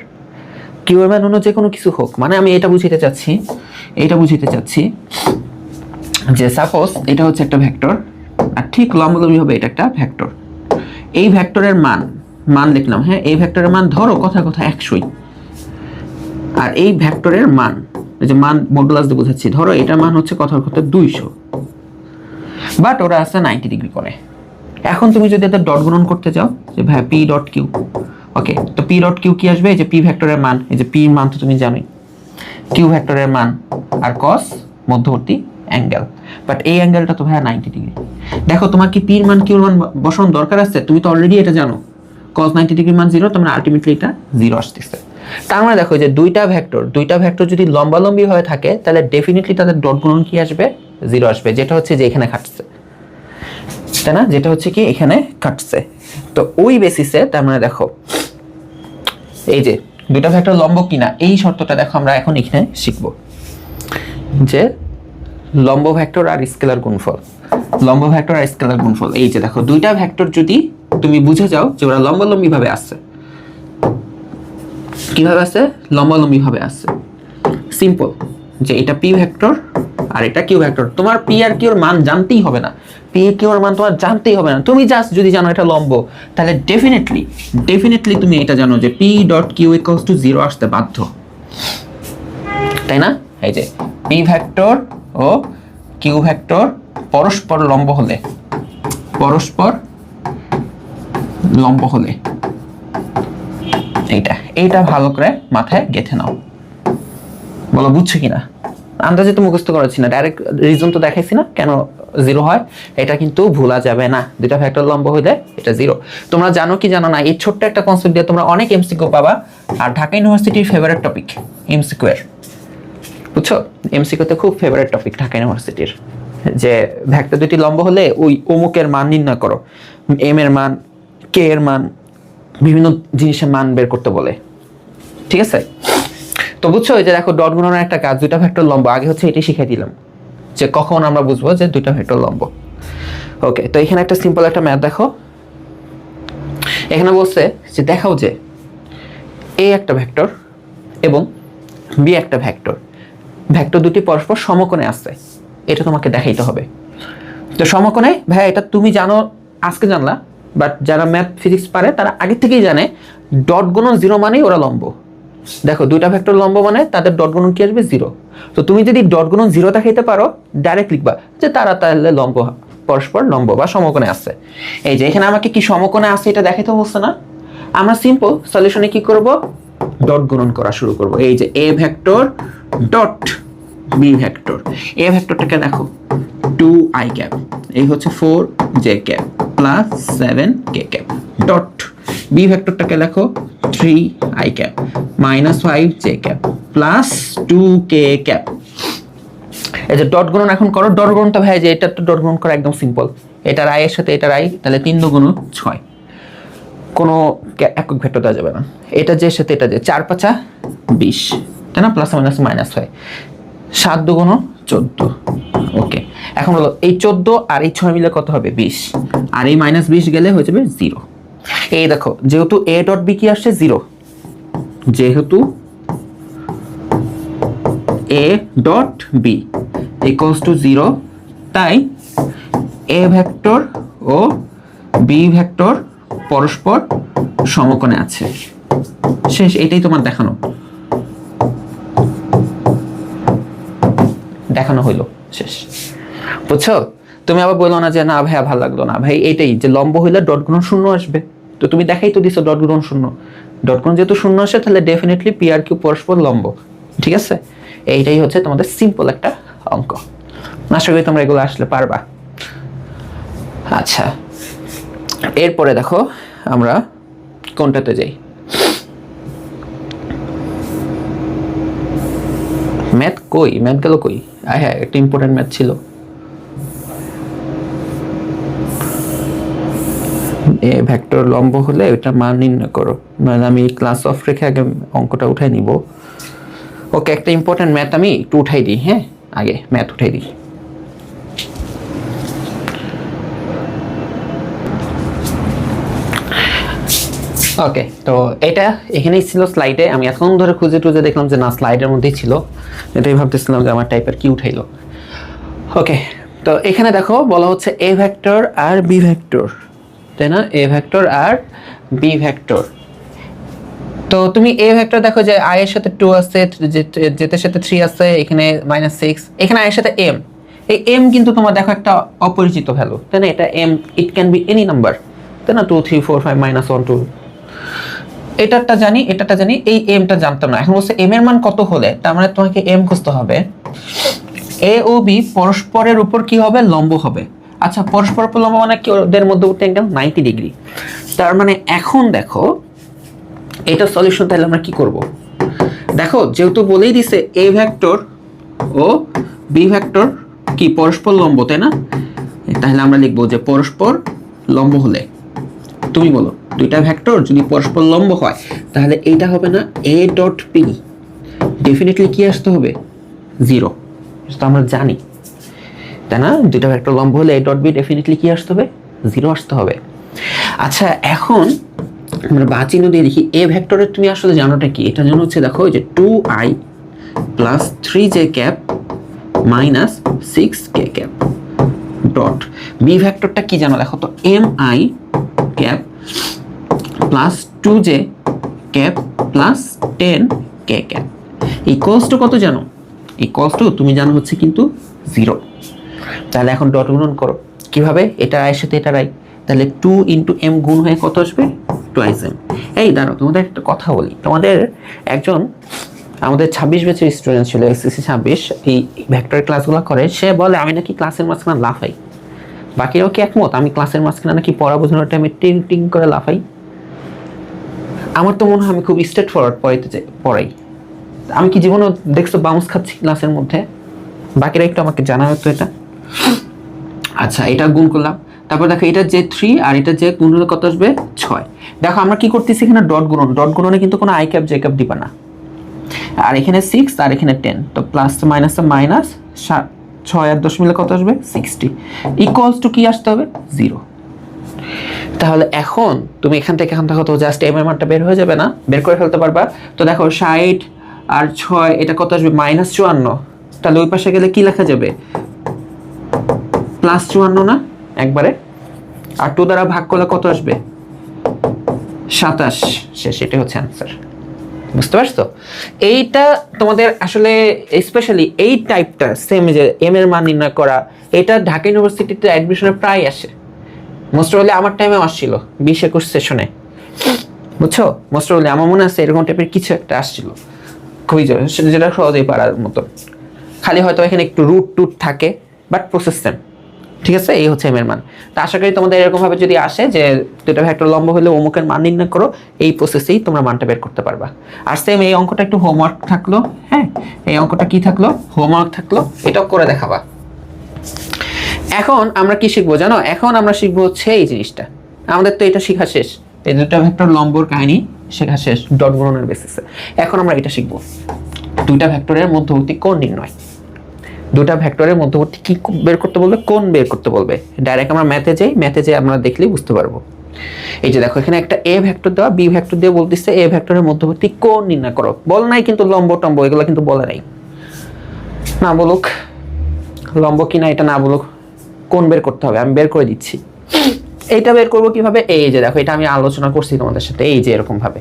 কিউ এর মান অন্য যে কোনো কিছু হোক, মানে আমি এটা বুঝাতে চাচ্ছি যে সাপোজ এটা হচ্ছে একটা ভেক্টর, আর ঠিক লম্বলম্বী হবে এটা একটা ভেক্টর। এই ভেক্টরের মান লিখলাম, হ্যাঁ, এই ভেক্টরের মান ধরো কথা 100, আর এই ভেক্টরের মান, এই যে মান মডুলাস দিয়ে বোঝাচ্ছি, ধরো এটার মান হচ্ছে কথা 200, বাট ওরা আছে 90 ডিগ্রি করে। এখন তুমি যদি এটা ডট গুণন করতে চাও যে ভাই পি ডট কিউ, ওকে, তো পি ডট কিউ কি আসবে? এই যে পি ভেক্টরের মান, এই যে পি মান তো তুমি জানোই, কিউ ভেক্টরের মান আর কস মধ্যবর্তী অ্যাঙ্গেল। বাট এই অ্যাঙ্গেলটা তো ভাইয়া 90 ডিগ্রি। দেখো তোমার কি পি এর মান কিউ এর মান বসানোর দরকার আছে? তুমি তো অলরেডি এটা জানো cos 90 ডিগ্রি মান 0, তার মানে আলটিমেটলি এটা 0 আসতেছে। তার মানে দেখো যে দুইটা ভেক্টর যদি লম্বালম্বি হয়ে থাকে তাহলে ডেফিনেটলি তাদের ডট গুণন কি আসবে? 0 আসবে, যেটা হচ্ছে যে এখানে কাটছে, তাই না? যেটা হচ্ছে কি এখানে কাটছে। তো ওই বেসিসে তার মানে দেখো এই যে দুইটা ভেক্টর লম্ব কিনা এই শর্তটা দেখো আমরা এখন এখানে শিখবো, যে লম্ব ভেক্টর আর স্কেলার গুণফল। এই যে দেখো দুইটা ভেক্টর যদি তুমি বুঝে যাও যে ওরা লম্বালম্বি ভাবে আসছে, কিভাবে আসছে? লম্বালম্বি ভাবে আসছে। সিম্পল, যে এটা পি ভেক্টর আর এটা কিউ ভেক্টর। তোমার পি আর কিউর মান জানতেই হবে না, পি আর কিউর মান তোমার জানতেই হবে না, তুমি জাস্ট যদি জানো এটা লম্ব, তাহলে ডেফিনেটলি তুমি এটা জানো যে P dot Q equals to 0 আসতে বাধ্য, তাই না? এই যে পি ভেক্টর ও কিউ ভেক্টর পরস্পর লম্ব হলে এইটা ভালো করে মাথায় গেঁথে নাও। বলো বুঝছো কিনা? আন্দাজে তো মুখস্থ করাচ্ছি না, ডাইরেক্ট রিজন তো দেখাইছি না কেন 0 হয়। এটা কিন্তু ভোলা যাবে না, দুইটা ভেক্টর লম্ব হইলে এটা 0। তোমরা জানো কি জানো না, এই ছোট্ট একটা কনসেপ্ট দিয়ে তোমরা অনেক এমসিকিউ পাবা। আর ঢাকা ইউনিভার্সিটির ফেভারিট টপিক এমসিকিউ এর, বুঝছো? এমসিকিউ তে খুব ফেভারিট টপিক ঢাকা ইউনিভার্সিটির, যে ভেক্টর দুটি লম্ব হলে ওই অমুকের মান নির্ণয় করো, এম এর মান, কে এর মান, বিভিন্ন জিনিসের মান বের করতে বলে, ঠিক আছে? তো বুঝছো, এই যে দেখো ডট গুণনের একটা কাজ, দুইটা ভেক্টর লম্ব, আগে হচ্ছে এটাই শিখিয়ে দিলাম যে কখন আমরা বুঝবো যে দুইটা ভেক্টর লম্ব। ওকে, তো এখানে একটা সিম্পল একটা ম্যাথ দেখো। এখানে বলছে যে দেখাও যে এ একটা ভেক্টর এবং বি একটা ভেক্টর দুটি পরস্পর সমকোণে আসছে, এটা তোমাকে দেখাইতে হবে। তো সমকোণে ভাই এটা তুমি জানো, আজকে জানলা, বাট যারা ম্যাথ ফিজিক্স পারে তারা আগে থেকেই জানে ডট গুণন 0 মানেই ওরা লম্ব। দেখো দুইটা ভেক্টর লম্ব মানে তাদের ডট গুণন কি আসবে? 0। তো তুমি যদি ডট গুণন 0 দেখাইতে পারো, ডাইরেক্ট লিখবা যে তারা তাহলে লম্ব, পরস্পর লম্ব বা সমকোণে আসছে। এই যে এখানে আমাকে কি সমকোণে আসছে এটা দেখাইতে বলছে না? আমরা সিম্পল সলিউশনে কি করব? ডট গুণন করা শুরু করব। এই যে A vector dot B vector, A ভেক্টরটাকে দেখো 2i ক্যাপ, এই হচ্ছে 4j cap plus 7k cap, dot B ভেক্টরটাকে লেখো 3i cap minus 5j cap plus 2k cap. এই যে ডট গুণন এখন করো। ডট গুণনটা ভাই যে এটা তো ডট গুণন করা একদম সিম্পল, এটার i এর সাথে এটার i, তাহলে 3 × 6, কোনো একক ভেক্টর দেওয়া যাবে না। এটা যে সাথে এটা যে 4 × 5 = 20, তাই না? প্লাস মাইনাস হয়, 7 × 2 = 14। ওকে, এখন বলো এই 14 আর এই 6 মিলে কত হবে? 20, আর এই -20 গেলে হয়ে যাবে 0। এই দেখো যেহেতু a ডট b কি আসছে? 0, যেহেতু a dot b equals to 0, তাই a ভেক্টর ও b ভেক্টর পরস্পর সমকোণে আছে। শেষ, এটাই তোমার দেখানো হইলো, শেষ। বুঝছো? তুমি আবার বলো না যে না ভাইয়া ভালো লাগলো না। ভাই এইটাই যে লম্ব হইলে ডট গুণন 0 আসবে, তো তুমি দেখাই তো দিছো ডট গুণন 0। ডট গুণন যেহেতু 0 আসে তাহলে ডেফিনেটলি পি আর কিউ পরস্পর লম্ব, ঠিক আছে? এইটাই হচ্ছে তোমাদের সিম্পল একটা অঙ্ক। আশা করি তোমরা এগুলো আসলে পারবা। আচ্ছা, এরপরে দেখো আমরা কোনটাতে যাই? ম্যাথ কই? ম্যাথ গেল কই? হ্যাঁ, একটা ইম্পর্টেন্ট ম্যাথ ছিল। এ ভেক্টর লম্ব হলে ওটা মান নির্ণয় করো, মানে আমি ক্লাস অফ রেখে আগে অঙ্কটা উঠাই নিব। ওকে, একটা ইম্পর্টেন্ট ম্যাথ আমি একটু উঠাই দিই। হ্যাঁ, আগে ম্যাথ উঠাই দিই। ওকে, তো এটা এখানেই ছিল স্লাইডে। আমি এখন ধরে খুঁজে টুজে দেখলাম যে না, স্লাইডের মধ্যেই ছিল। এটাই ভাবতেছিলাম যে আমার টাইপের কি উঠাইলো। ওকে, তো এখানে দেখো বলা হচ্ছে এ ভেক্টর আর বি ভেক্টর, তাই না? এ ভেক্টর আর বি ভেক্টর। তো তুমি এ ভেক্টর দেখো যে i এর সাথে 2 আছে, জেতের সাথে 3 আছে, এখানে -6, এখানে i এর সাথে m। এই m কিন্তু তোমার দেখো একটা অপরিচিত ভ্যালু, তাই না? এটা m, it can be any number, তাই না? 2 3 4 5 -1 2। এটাটা জানি, এই m টা জানতাম না। এখন বলছে m এর মান কত হলে, তার মানে তোমাকে m খুঁজতে হবে। এ ও বি পরস্পরের উপর কি হবে, লম্ব হবে। আচ্ছা, পরস্পর উপর লম্ব মানে কি, ওদের মধ্যবর্তী অ্যাঙ্গেল 90 ডিগ্রি। তার মানে এখন দেখো এটা সলিউশন, তাহলে আমরা কি করব? দেখো যেহেতু বলেই দিছে এ ভেক্টর ও বি ভেক্টর কি পরস্পর লম্ব, তাই না? তাহলে আমরা লিখবো যে পরস্পর লম্ব হলে, তুমি বলো দুইটা ভেক্টর যদি পরস্পর লম্ব হয় তাহলে এইটা হবে না এ ডট পি, ডেফিনেটলি কি আসতে হবে, 0। তো আমরা জানি, তাই না? দুইটা ভেক্টর লম্ব হলে এ ডট বি ডেফিনেটলি কি আসতে হবে, 0 আসতে হবে। আচ্ছা, এখন আমরা বা চিহ্ন দিয়ে দেখি এ ভেক্টরের তুমি আসলে জানোটা কি? এটা জানো হচ্ছে, দেখো যে 2i plus 3j cap minus 6k cap dot. B ভেক্টরটা কি জানো, দেখো তো, mi cap plus 2j cap plus 10k cap equals to কত জানো? ইকুয়ালস টু তুমি জানো হচ্ছে কিন্তু 0। তাহলে এখন ডট গুণন করো কিভাবে, এটা আয়ের সাথে এটা রাই, তাহলে 2 ইন্টু এম গুণ হয়ে কত আসবে, 2m। এই দাঁড়াও, তোমাদের একটা কথা বলি, তোমাদের একজন আমাদের 26 ব্যাচের স্টুডেন্ট ছিল, এসএসসি 26, এই ভেক্টরের ক্লাসগুলো করে, সে বলে আমি নাকি ক্লাসের মাঝখানে লাফাই। বাকিরাও কি একমত আমি ক্লাসের মাঝখানে নাকি পড়া বোঝানোর টাইমে টিং টিং করে লাফাই? আমার তো মনে হয় আমি খুব স্ট্রেট ফরওয়ার্ড পড়াই। আমি কি জীবনে দেখছো বাউন্স খাচ্ছি ক্লাসের মধ্যে? বাকিরা একটু আমাকে জানা হতো এটা। আচ্ছা, এটা গুণ করলাম, তারপর দেখো এটা যে 3 আর এটা যে গুণ হলে কত আসবে, 6। দেখো আমরা কি করতেছি এখানে, ডট গুণন। ডট গুণনে কিন্তু কোনো আই ক্যাপ জে ক্যাপ দিবা না। আর এখানে 6 আর এখানে 10, তো প্লাস মাইনাস মাইনাস, 6 আর 10 মিলে কত আসবে, 60 ইকুয়ালস টু কি আসতে হবে, 0। তাহলে এখন তুমি এখান থেকে তো জাস্ট এম এর মানটা বের হয়ে যাবে না, বের করে ফেলতে পারবা। তো দেখো 60 আর 6 এটা কত আসবে, -54। তাহলে ওই পাশে গেলে কি লেখা যাবে, +54 না একবারে। আর 2 দ্বারা ভাগ করলে কত আসবে, 27। শেষ, এটাই হচ্ছে অ্যান্সার। বুঝতে পারছো? এইটা তোমাদের আসলে স্পেশালি এই টাইপটা সেম, যে এম এর মান নির্ণয় করা, এটা ঢাকা ইউনিভার্সিটিতে অ্যাডমিশনে প্রায় আসে। মোস্ট প্রবাবলি আমার টাইমেও আসছিল 20-21 সেশনে, বুঝছো? মোস্ট প্রবাবলি আমার মনে আছে এরকম টাইপের কিছু একটা আসছিল, খুবই যেটা সহজেই পারার মতো। খালি হয়তো এখানে একটু রুট টুট থাকে, বাট প্রসেস সেম। ঠিক আছে, এই হচ্ছে এম এর মান। তো আশা করি তোমাদের এরকম ভাবে যদি আসে যে দুটো ভেক্টর লম্ব হলে অমুকের মান নির্ণয় করো, এই প্রসেসেই তোমরা মানটা বের করতে পারবা। আর সেম এই অঙ্কটা একটু হোমওয়ার্ক থাকলো, হ্যাঁ, এই অঙ্কটা কি থাকলো, হোমওয়ার্ক থাকলো, এটাও করে দেখাবা। এখন আমরা কি শিখবো জানো? এখন আমরা শিখবো হচ্ছে এই জিনিসটা, আমাদের তো এটা শেখা শেষ, এই দুটো ভেক্টর লম্বর কাহিনী শেখা শেষ ডট গুণনের বেসিসে। এখন আমরা এটা শিখবো দুইটা ভেক্টরের মধ্যবর্তী কোণ নির্ণয়। দুটা ভেক্টরের মধ্যবর্তী কি বের করতে বলবে, কোণ বের করতে বলবে। ডাইরেক্ট আমরা ম্যাথে যাই, আমরা দেখলেই বুঝতে পারবো। এই যে দেখো এখানে একটা এ ভেক্টর দেওয়া, বি ভেক্টর দিয়ে বলতেছে এ ভেক্টরের মধ্যবর্তী কোণ নির্ণয় করো। বল নাই কিন্তু লম্ব টম্ব এগুলো কিন্তু বলে নাই, না বলুক লম্ব কিনা এটা না বলুক, কোণ বের করতে হবে, আমি বের করে দিচ্ছি। এইটা বের করবো কিভাবে, এই যে দেখো এটা আমি আলোচনা করছি তোমাদের সাথে, এই যে এরকম ভাবে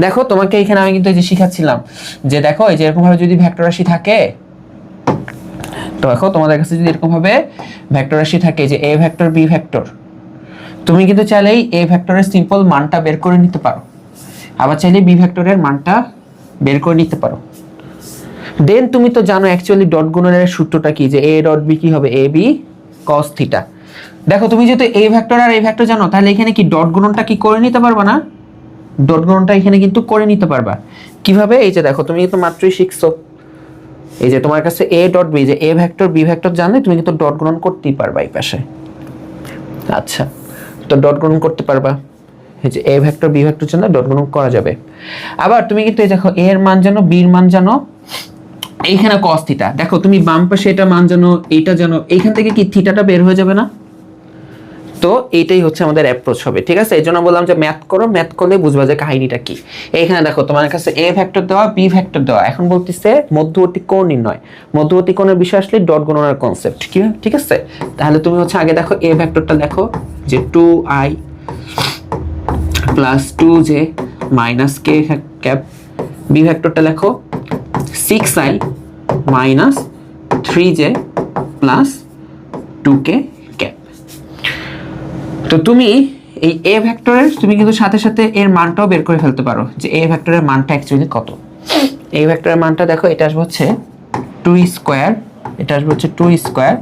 দেখো, তোমাকে এখানে আমি কিন্তু এই যে শিখাচ্ছিলাম যে দেখো এই যে এরকম ভাবে যদি ভেক্টর রাশি থাকে, তো দেখো তোমাদের কাছে যদি এরকম ভাবে ভেক্টর রাশি থাকে যে এ ভেক্টর বি ভেক্টর, তুমি কিন্তু চাইলেই এ ভেক্টরের সিম্পল মানটা বের করে নিতে পারো, আবার চাইলে বি ভেক্টরের মানটা বের করে নিতে পারো। দেন তুমি তো জানো অ্যাকচুয়ালি ডট গুণনের সূত্রটা কি, যে এ ডট বি কি হবে, এ বি cos থিটা। দেখো তুমি যেহেতু এ ভেক্টর আর এ ভেক্টর জানো, তাহলে এখানে কি ডট গুণনটা কি করে নিতে পারবা না? ডট গুণনটা এখানে কিন্তু করে নিতে পারবা। কিভাবে, এই যে দেখো তুমি তো মাত্রই শিখছো, এই যে তোমার কাছে এ ডট বি, যে এ ভেক্টর বি ভেক্টর জানলে তুমি কিন্তু ডট গুণন করতেই পারবা এই পাশে। আচ্ছা, তো ডট গুণন করতে পারবা, এই যে এ ভেক্টর বি ভেক্টর জানলে ডট গুণন করা যাবে। আবার তুমি কিন্তু এই দেখো এ এর মান জানো, বি এর মান জানো, এইখানে cos থিটা, দেখো তুমি বাম পাশে এটা মান জানো, এইটা জানো, এইখান থেকে কি থিটাটা বের হয়ে যাবে না? তো এইটাই হচ্ছে আমাদের অ্যাপ্রোচ হবে। ঠিক আছে, এই জন্য বললাম যে ম্যাথ করো, ম্যাথ করলে বুঝবা যে কাহিনীটা কি। এইখানে দেখো তোমার কাছে এ ভেক্টর দেওয়া, বি ভেক্টর দেওয়া, এখন বলতেছে মধ্যবর্তী কোণ নির্ণয়। মধ্যবর্তী কোণের বিষয় আসলে ডট গুণনের কনসেপ্ট, ঠিক আছে? তাহলে তুমি হচ্ছে আগে দেখো এ ভেক্টরটা লেখো যে 2i plus 2j minus k cap, B ভেক্টরটা লেখো 6i minus 3j plus 2k cap. তো তুমি এই এ ভেক্টরের তুমি কিন্তু সাথে সাথে এর মানটাও বের করে ফেলতে পারো, যে এ ভেক্টরের মানটা অ্যাকচুয়ালি কত। এই ভেক্টরের মানটা দেখো, এটা আসবে হচ্ছে 2 স্কয়ার এটা আসবে হচ্ছে 2 স্কয়ার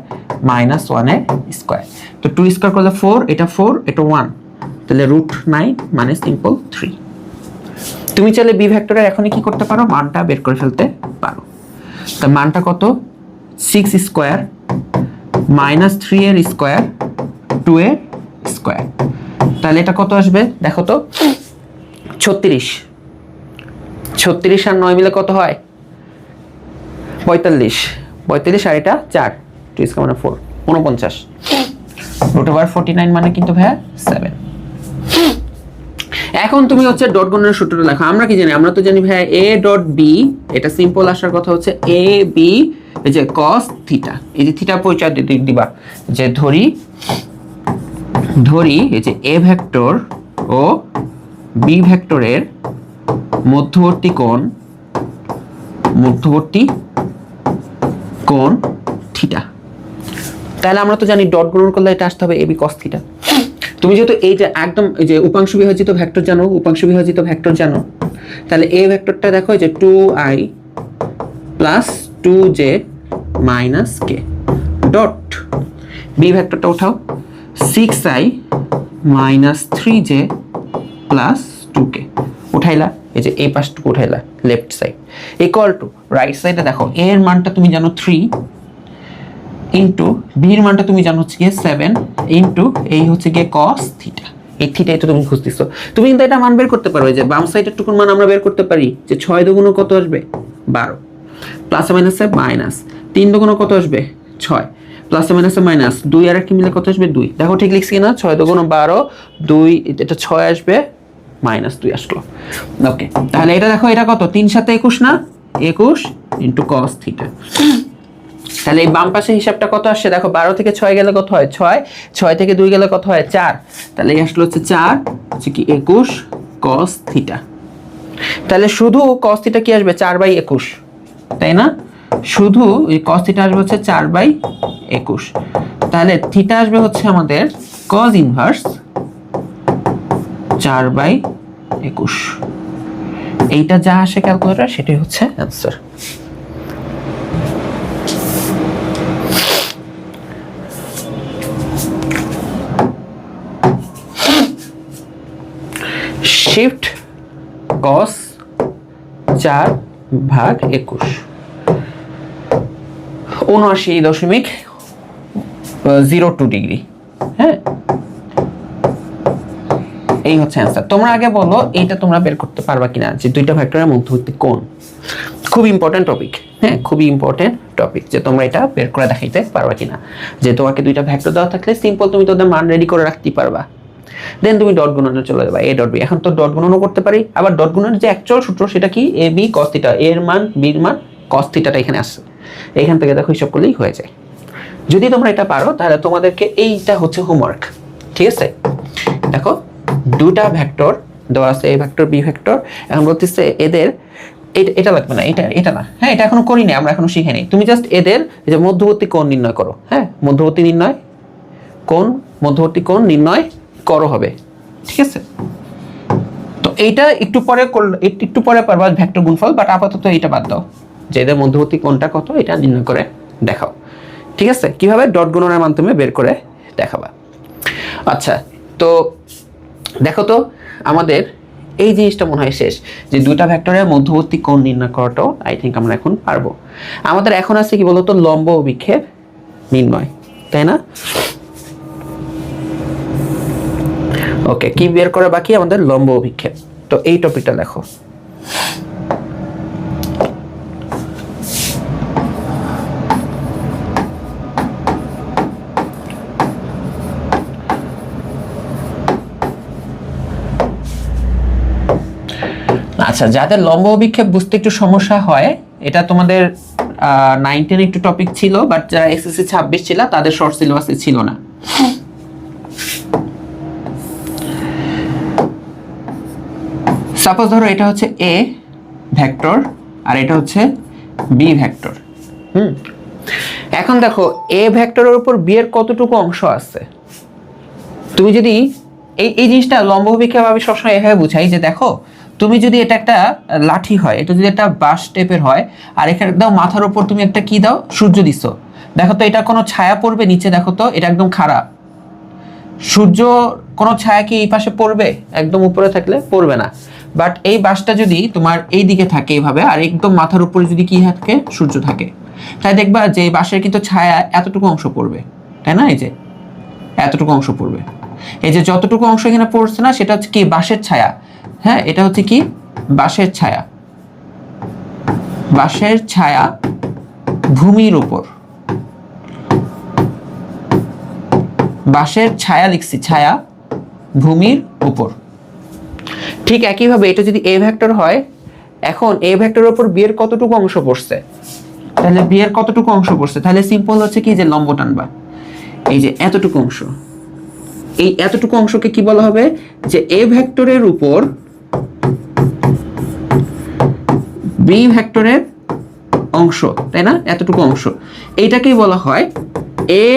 মাইনাস 1 এর স্কয়ার। তো 2 স্কয়ার করলে 4, এটা 4, এটা 1, তাহলে √9 মানে সিম্পল 3। তুমি চাইলে বি ভেক্টরের এখনই কি করতে পারো, মানটা বের করে ফেলতে পারো। তার মানটা কত, 6 স্কয়ার মাইনাস 3 এর স্কয়ার 2 এর স্কয়ার, তাহলে এটা কত আসবে দেখো তো, 36। 36 আর 9 মিলে কত হয়, 45। 45 আর এটা 4, 2 স্কয়ার মানে 4, 49। √49 মানে কিন্তু ভাইয়া 7। এখন তুমি হচ্ছে ডট গুণনের সূত্রটা লেখো। আমরা কি জানি, আমরা তো জানি ভাইয়া a ডট b, এটা সিম্পল আসার কথা হচ্ছে a b, এই যে cos থিটা, এই যে থিটা পরিচয় দিবা, যে ধরি এই যে a ভেক্টর ও b ভেক্টরের মধ্যবর্তী কোণ থিটা। তাহলে আমরা তো জানি ডট গুণন করলে এটা আসতে হবে ab cos থিটা। তুমি যেহেতু এইটা একদম এই যে উপাংশ বিভাজিত ভেক্টর জানো, তাহলে a ভেক্টরটা দেখো যে 2i plus 2j minus k dot, b ভেক্টরটা উঠাও 6i minus 3j plus 2k, উঠাইলা এই যে এই পাশটুকু উঠাইলা left side, equal to right সাইডে দেখো a এর মানটা তুমি জানো 3 ইন্টু b এর মানটা তুমি জানো হচ্ছে 7 ইন্টু এই হচ্ছে গিয়ে cos থিটা। এই থিটাই তো তুমি খুঁজতেছো। তুমি কিন্তু এটা মান বের করতে পারো, যে বাম সাইডের টুকুর মান আমরা বের করতে পারি, যে 6 দুগুণ কত আসবে 12, প্লাসে মাইনাসে মাইনাস 3 দুগুণ কত আসবে 6, প্লাসে মাইনাসে মাইনাস 2 আর কি মিলে কত আসবে 2। দেখো ঠিক লিখছি না, 6 দুগুণ 12, 2 এটা 6 আসবে, মাইনাস 2 আসলো। ওকে, তাহলে এটা দেখো, এটা কত 3 সাথে 21 না, 21 ইন্টু cos থিটা। তাহলে এই বাম পাশে হিসাবটা কত আসছে দেখো, 12 থেকে 6 গেলে কত হয় 6, 6 থেকে 2 গেলে কত হয় 4, তাহলে এই আসলো হচ্ছে 4 হচ্ছে কি 21 cos থিটা। তাহলে শুধু cos থিটা কি আসবে 4/21, তাই না? শুধু এই cos থিটা আসবে হচ্ছে 4/21, তাহলে থিটা আসবে হচ্ছে আমাদের cos ইনভার্স 4/21। এইটা যা আসে ক্যালকুলেটর সেটাই হচ্ছে অ্যান্সার। Shift cos 4/21 79.02 degree. হ্যাঁ, এই হচ্ছে অ্যান্সার। তোমরা আগে বলো এইটা তোমরা বের করতে পারবা কিনা, যে দুইটা ভেক্টরের মধ্যবর্তী কোণ। খুব ইম্পর্টেন্ট টপিক, হ্যাঁ খুবই ইম্পর্টেন্ট টপিক, যে তোমরা এটা বের করে দেখাইতে পারবা কিনা। যে তোমাকে দুইটা ভেক্টর দেওয়া থাকলে সিম্পল তুমি তোদের মান রেডি করে রাখতে পারবা, দেন তুমি ডট গুণনে চলে যাবে a ডট b। এখন তো ডট গুণনও করতে পারি, আবার ডট গুণনের যে অ্যাকচুয়াল সূত্র সেটা কি ab cos থিটা, a এর মান b এর মান cos থিটাটা এখানে আসছে, এখান থেকে দেখো হিসাব করলেই হয়ে যায়। যদি তোমরা এটা পারো তাহলে তোমাদেরকে এইটা হচ্ছে হোমওয়ার্ক, ঠিক আছে? দেখো দুটা ভেক্টর দেওয়া আছে, a ভেক্টর b ভেক্টর, এখন বলতেছে এদের এটা লাগবে না, এটা না, হ্যাঁ এটা এখনো করিনি, আমরা এখনো শিখিনি। তুমি জাস্ট এদের যে মধ্যবর্তী কোণ নির্ণয় করো, হ্যাঁ মধ্যবর্তী কোণ নির্ণয় করো হবে, ঠিক আছে? তো এইটা একটু পরে পারবা ভেক্টর গুণফল, বাট আপাতত এটা বাদ দাও, যে এদের মধ্যবর্তী কোণটা কত এটা নির্ণয় করে দেখাও, ঠিক আছে? কিভাবে ডট গুণনের মাধ্যমে বের করে দেখাবা। আচ্ছা, তো দেখো তো আমাদের এই জিনিসটা মনে হয় শেষ, যে দুইটা ভেক্টরের মধ্যবর্তী কোণ নির্ণয় করাটাও আই থিঙ্ক আমরা এখন পারবো। আমাদের এখন আছে কি বলতো, লম্ব অভিক্ষেপ নির্ণয়, তাই না? ওকে, কি বের করা বাকি আমাদের, লম্ব অভিক্ষেপ। তো এই টপিকটা দেখো। আচ্ছা, যাদের লম্ব অভিক্ষেপ বুঝতে একটু সমস্যা হয়, এটা তোমাদের 9-10 একটু টপিক ছিল, বাট যারা এসএসসি 26 ছিল তাদের শর্ট সিলেবাসে ছিল না। সাপোজ ধরো এটা হচ্ছে a ভেক্টর আর এটা হচ্ছে b ভেক্টর। এখন দেখো a ভেক্টরের উপর b এর কতটুকু অংশ আছে। তুমি যদি এই জিনিসটা লম্ব অভিক্ষেপ আমি সবসময় এভাবে বুঝাই, যে দেখো তুমি যদি এটা একটা লাঠি হয়, এটা যদি একটা বাঁশ টাইপের হয়, আর এখানে দাও মাথার উপর তুমি একটা কি দাও, সূর্য দিছো, দেখো তো এটা কোনো ছায়া পড়বে নিচে? দেখো তো এটা একদম খারাপ। সূর্য কোনো ছায়া কি এই পাশে পড়বে? একদম উপরে থাকলে পড়বে না। বাট এই বাসটা যদি তোমার এই দিকে থাকে এইভাবে, আর একদম মাথার উপরে যদি কি থাকে, সূর্য থাকে, তাই দেখবা যে এই বাসের কিন্তু ছায়া এতটুকু অংশ পড়বে, তাই না? এই যে এতটুকু অংশ পড়বে, এই যে যতটুকু অংশ এখানে পড়ছে না সেটা হচ্ছে কি বাঁশের ছায়া। হ্যাঁ, এটা হচ্ছে কি বাঁশের ছায়া। বাঁশের ছায়া ভূমির উপর, বাঁশের ছায়া লিখছি, ছায়া ভূমির উপর। ঠিক একইভাবে এটা যদি এ ভেক্টর হয়, এখন এ ভেক্টরের উপর বি এর কতটুকু অংশ পড়ছে, তাহলে বি এর কতটুকু অংশ পড়ছে, তাহলে সিম্পল হচ্ছে কি যে লম্ব টানবা, এই যে এতটুকু অংশ, এই এতটুকু অংশকে কি বলা হবে, যে এ ভেক্টরের উপর বি ভেক্টরের অংশ, তাই না? এতটুকু অংশ, এইটাকেই বলা হয় এ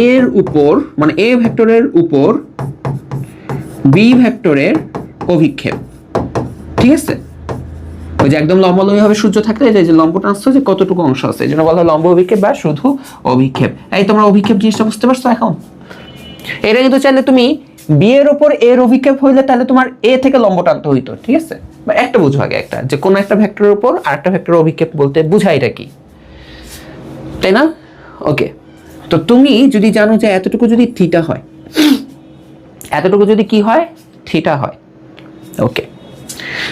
এর উপর, মানে এ ভেক্টরের উপর বি ভেক্টরের অভিক্ষেপ। ঠিক আছে, ওই যে একদম লম্বালম্বি ভাবে সূর্য থাকলে যে লম্ব টানছে যে কতটুকু অংশ আছে, এই জন্য বলা হয় লম্ব অভিক্ষেপ বা শুধু অভিক্ষেপ। এই তোমরা অভিক্ষেপ জিনিসটা বুঝতে পারছো এখন? এটা কিন্তু চাইলে তুমি বি এর উপর এর অভিক্ষেপ হইলে তাহলে তোমার এ থেকে লম্ব টানতে হইতো। ঠিক আছে, বা একটা বুঝো আগে, একটা যে কোন একটা ভেক্টরের উপর আরেকটা ভেক্টরের অভিক্ষেপ বলতে বুঝায় এটা কি, তাই না? ওকে, তো তুমি যদি জানো যে এতটুকু যদি থিটা হয়, এতটুকু যদি কি হয়, থিটা হয়, ওকে,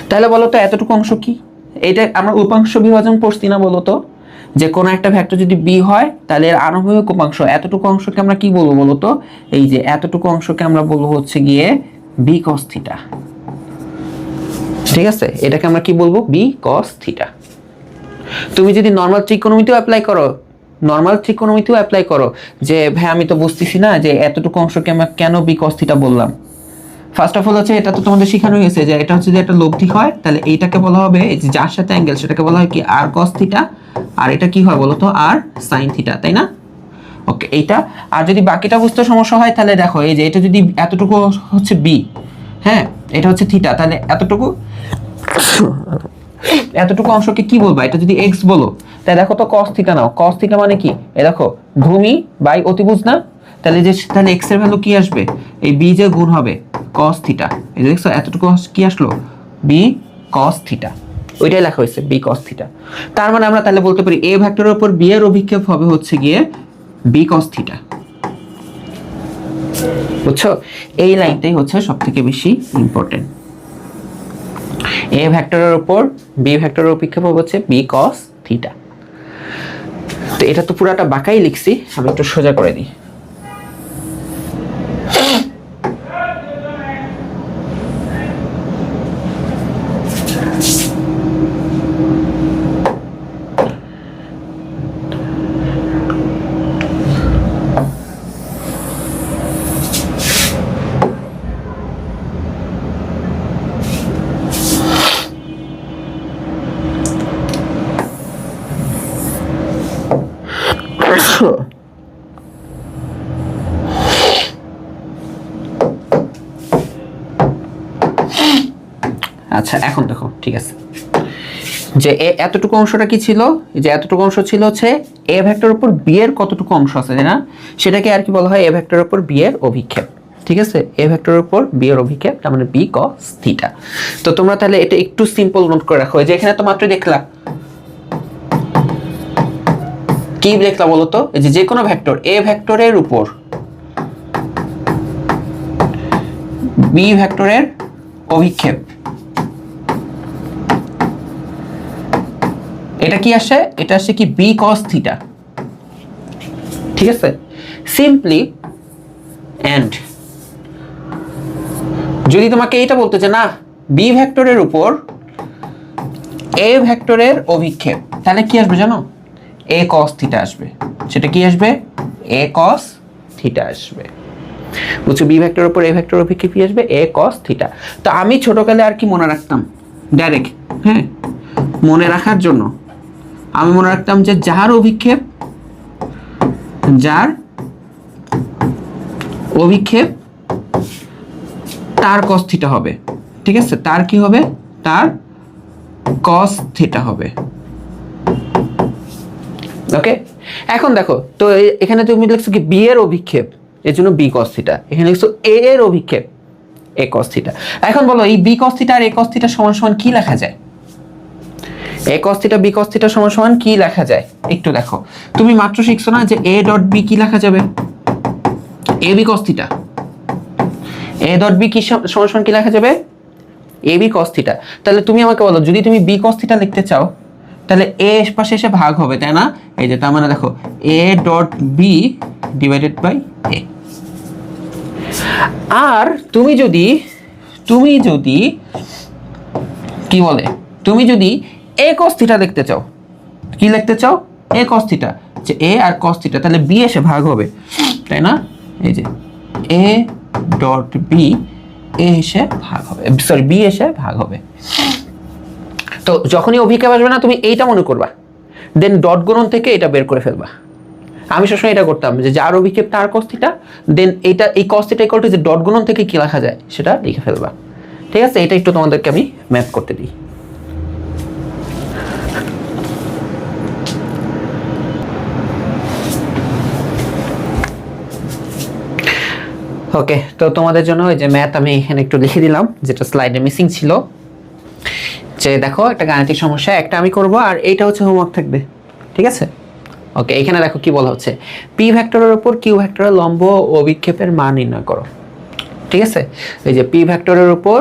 তাহলে বলো তো এতটুকু অংশ কি? এটা আমরা উপাংশ বিভাজন পড়ছি না? বলো তো যে কোনো একটা ভেক্টর যদি বি হয় তাহলে এর আনুভূমিক উপাংশ এতটুকু অংশকে আমরা কি বলবো বলো তো? এই যে এতটুকু অংশকে আমরা বলবো হচ্ছে গিয়ে বি কস থিটা। ঠিক আছে, এটাকে আমরা কি বলবো? B cos theta. তুমি যদি নর্মাল ত্রিকোণমিতিও অ্যাপ্লাই করো, নর্মাল ত্রিকোণমিতিও অ্যাপ্লাই করো যে ভাই আমি তো বুঝতেছি না যে এতটুকু অংশকে আমরা কেন বি কস থিটা বললাম। ফার্স্ট অফ অল হচ্ছে এটা তো তোমাদের শেখানো হয়েছে যে এটা হচ্ছে যে একটা লব্ধি হয়, তাহলে এইটাকে বলা হবে যে যার সাথে অ্যাঙ্গেল সেটাকে বলা হয় কি আর কস থিটা, আর এটা কি হয় বলো তো? আর সাইন থিটা, তাই না? ওকে, এইটা। আর যদি বাকিটা বুঝতে সমস্যা হয় তাহলে দেখো এই যে এটা যদি এতটুকু হচ্ছে বি, হ্যাঁ এটা হচ্ছে থিটা, তাহলে এতটুকু এতটুকু অংশকে কি বলবা? এটা যদি এক্স বলো তাহলে দেখো তো কস থিটা নাও, কস থিটা মানে কি? এ দেখো ভূমি বাই অতিভুজ না, তাহলে যে তাহলে এক্স এর ভ্যালু কি আসবে? এই বি যে গুণ হবে cos থিটা, এই যে দেখছো এতটুকু কি আসলো? বি cos থিটা, ওইটাই লেখা হয়েছে বি cos থিটা। তার মানে আমরা তাহলে বলতে পারি এ ভেক্টরের উপর বি এর অভিক্ষেপ হবে হচ্ছে গিয়ে বি cos থিটা। বুঝছো? এই লাইনটাই হচ্ছে সবথেকে বেশি ইম্পর্টেন্ট। এ ভেক্টরের উপর বি ভেক্টরের অভিক্ষেপ হবে হচ্ছে বি cos থিটা। তো এটা তো পুরাটা বাঁকাই লিখছি, আমি একটু সোজা করে দিই। আচ্ছা এখন দেখো, ঠিক আছে, যে এতটুকু অংশটা কি ছিল? যে এতটুকু অংশ ছিল হচ্ছে এ ভেক্টরের উপর বি এর কতটুকু অংশ আছে, তাই না? সেটাকে আর কি বলা হয়? এ ভেক্টরের উপর বি এর অভিক্ষেপ। ঠিক আছে, এ ভেক্টরের উপর বি এর অভিক্ষেপ, তার মানে বি cos থিটা। তো তোমরা তাহলে এটা একটু সিম্পল নোট করে রাখো, যে এখানে তো মাত্র দেখলা কি দেখলা বলো তো? এই যে কোনো ভেক্টর এ ভেক্টরের উপর বি ভেক্টরের অভিক্ষেপ, এটা কি আসে? এটা আসে কি বি cos থিটা। ঠিক আছে, সিম্পলি এন্ড যদি তোমাকে এইটা বলতে যে না বি ভেক্টরের উপর এ ভেক্টরের অভিক্ষেপ, তাহলে কি আসবে জানো? এ cos থিটা আসবে। সেটা কি আসবে? এ cos থিটা আসবে। বুঝছো? বি ভেক্টরের উপর এ ভেক্টর অভিক্ষেপ কি আসবে? এ cos থিটা। তো আমি ছোটকালে আর কি মনে রাখতাম ডাইরেক্ট, হ্যাঁ মনে রাখার জন্য আমি মনে রাখতাম যে যার অভিক্ষেপ তার cos থিটা হবে। ঠিক আছে, তার কি হবে? তার cos থিটা হবে। ওকে, এখন দেখো তো এখানে তুমি লিখছো কি বি এর অভিক্ষেপ, এর জন্য বি cos থিটা। এখানে লিখছো এ এর অভিক্ষেপ, এ cos থিটা। এখন বলো এই বি cos থিটা আর এ cos থিটা সমান সমান কি লেখা যায়? A cos theta B cos theta সমান সমান কি লেখা যায় একটু দেখো। তুমি মাত্র শিখছো না যে এ ডট বি কি লেখা যাবে? A B cos theta. A dot B কি সমান সমান কি লেখা যাবে? A B cos theta. তাহলে তুমি আমাকে বলো যদি তুমি বি cos থিটা লিখতে চাও তাহলে এ পাশে এসে ভাগ হবে, তাই না? এই যে তার মানে দেখো A dot B divided by A. আর তুমি যদি কি বলে তুমি যদি এ cos থিটা লিখতে চাও, কি লিখতে চাও? এ cos থিটা, যে এ আর cos থিটা, তাহলে বি এসে ভাগ হবে, তাই না? এই যে এ ডট বি এ এসে ভাগ হবে, সরি বি এসে ভাগ হবে। তো যখনই অভিক্ষেপ আসবে না তুমি এইটা মনে করবা, দেন ডট গুণন থেকে এটা বের করে ফেলবা। আমি সবসময় এটা করতাম যে যার অভিক্ষেপ তার cos থিটা, দেন এইটা এই cos থিটা ইকুয়াল টু যে ডট গুণন থেকে কি লেখা যায় সেটা লিখে ফেলবা। ঠিক আছে, এটা একটু তোমাদেরকে আমি ম্যাথ করতে দিই। ওকে, তো তোমাদের জন্য ওই যে ম্যাথ আমি এখানে একটু লিখে দিলাম, যেটা স্লাইডে মিসিং ছিল। যে দেখো একটা গাণিতিক সমস্যা, একটা আমি করব আর এইটা হচ্ছে হোমওয়ার্ক থাকবে, ঠিক আছে? ওকে, এখানে দেখো কি বলা হচ্ছে, পি ভেক্টরের উপর কিউ ভেক্টরের লম্ব অভিক্ষেপের মান নির্ণয় করো। ঠিক আছে, এই যে পি ভেক্টরের উপর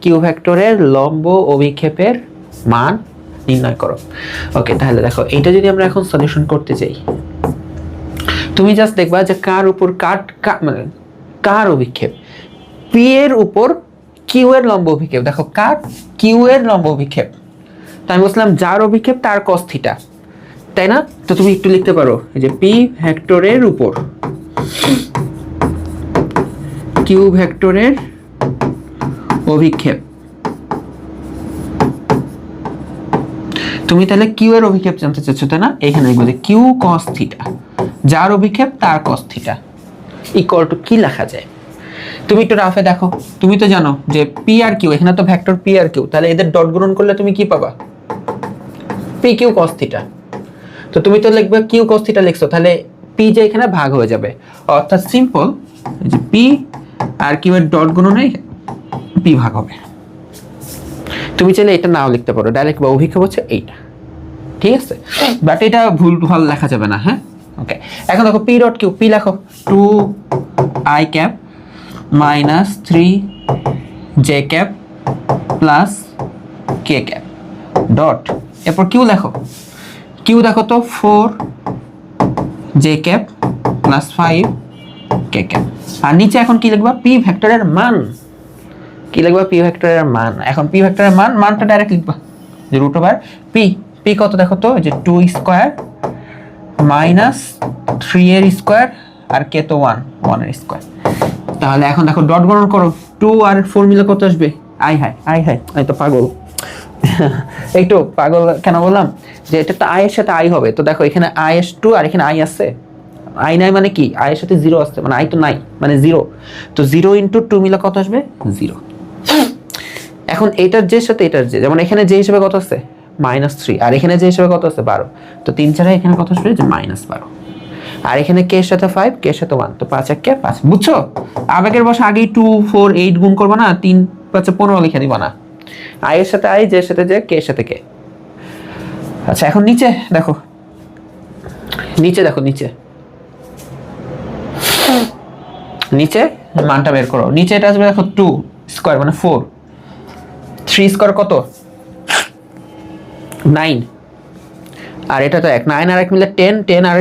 কিউ ভেক্টরের লম্ব অভিক্ষেপের মান নির্ণয় করো। ওকে, তাহলে দেখো এইটা যদি আমরা এখন সলিউশন করতে চাই, তুমি জাস্ট দেখবা যে কার উপর মানে কার অভিক্ষেপ, পি এর উপর কিউ এর লম্ব অভিক্ষেপ। দেখো কার, কিউ এর লম্ব অভিক্ষেপ, তাই আমি বলছিলাম যার অভিক্ষেপ তার cos থিটা, তাই না? তো তুমি একটু লিখতে পারো যে পি ভেক্টরের উপর কিউ ভেক্টরের অভিক্ষেপ। তুমি তাহলে কিউ এর অভিক্ষেপ জানতে চাচ্ছ, তাই না? এখানে লিখবো যে কিউ cos থিটা, যার অভিক্ষেপ তার cos থিটা ইকুয়াল টু কি লেখা যায়? তুমি একটু রাফে দেখো, তুমি তো জানো যে পি আর কিউ, এখানে তো ভেক্টর পি আর কিউ, তাহলে এদের ডট গুণন করলে তুমি কি পাবা? P Q cos theta. তো তুমি তো লিখবে কিউ cos থিটা লিখছো, তাহলে পি যে এখানে ভাগ হয়ে যাবে, অর্থাৎ সিম্পল যে পি আর কিউ এর ডট গুণনে পি ভাগ হবে। তুমি চাইলে এটা নাও লিখতে পারো, ডাইরেক্ট বা অভিক্ষেপ হচ্ছে এইটা, ঠিক আছে? বাট এটা ভুল ভাল লেখা যাবে না, হ্যাঁ? ওকে, এখন দেখো পি ডট কিউ, পি লেখো 2i cap minus 3j cap plus K cap dot, এরপর কিউ লেখো, কিউ দেখো তো 4j cap plus 5k cap. আর নিচে এখন কি লিখবা? পি ভেক্টরের মান। কি লিখবা? পি ভেক্টরের মান। এখন পি ভেক্টরের মানটা ডাইরেক্ট লিখবা যে রুট ওভার পি। পি কত দেখো তো, যে 2 স্কয়ার মাইনাস 3 এর স্কয়ার আর কে তো 1 এর স্কয়ার। তাহলে এখন দেখো ডট গণন করো, 2 আর 4 মিলে কত আসবে? আই হাই আমি তো পাগল একটু পাগল কেন বললাম, যে এটা তো আই এর সাথে আই হবে। তো দেখো এখানে আই এস 2 আর এখানে আই আছে, আই নাই মানে কি? আই এর সাথে 0 আসছে, মানে আই তো নাই মানে 0। তো 0 ইনটু 2 মিলে কত আসবে? 0। এখন এটার যে সাথে এটার যে, যেমন এখানে যে হিসেবে কত আছে? -3, আর এখানে যে হিসেবে কত আছে? 12। তো 3 4 এখানে কত আসবে? যে -12। আর এখানে কে এর সাথে 5, কে এর সাথে 1, তো 5 1 কে 5। বুঝছো? আবেগের বসে আগেই 2 4 8 গুণ করবা না, 3 5 15 লিখে দিবা না। আই এর সাথে আই, যে এর সাথে যে, কে এর সাথে কে। আচ্ছা, এখন নিচে দেখো, নিচে মানটা বের করো। নিচে এটা আসবে দেখো 2 স্কয়ার মানে 4, 3 স্কয়ার কত? 9, আর এটা তো 1, 9 আর 1 মিলে 10, 10 আর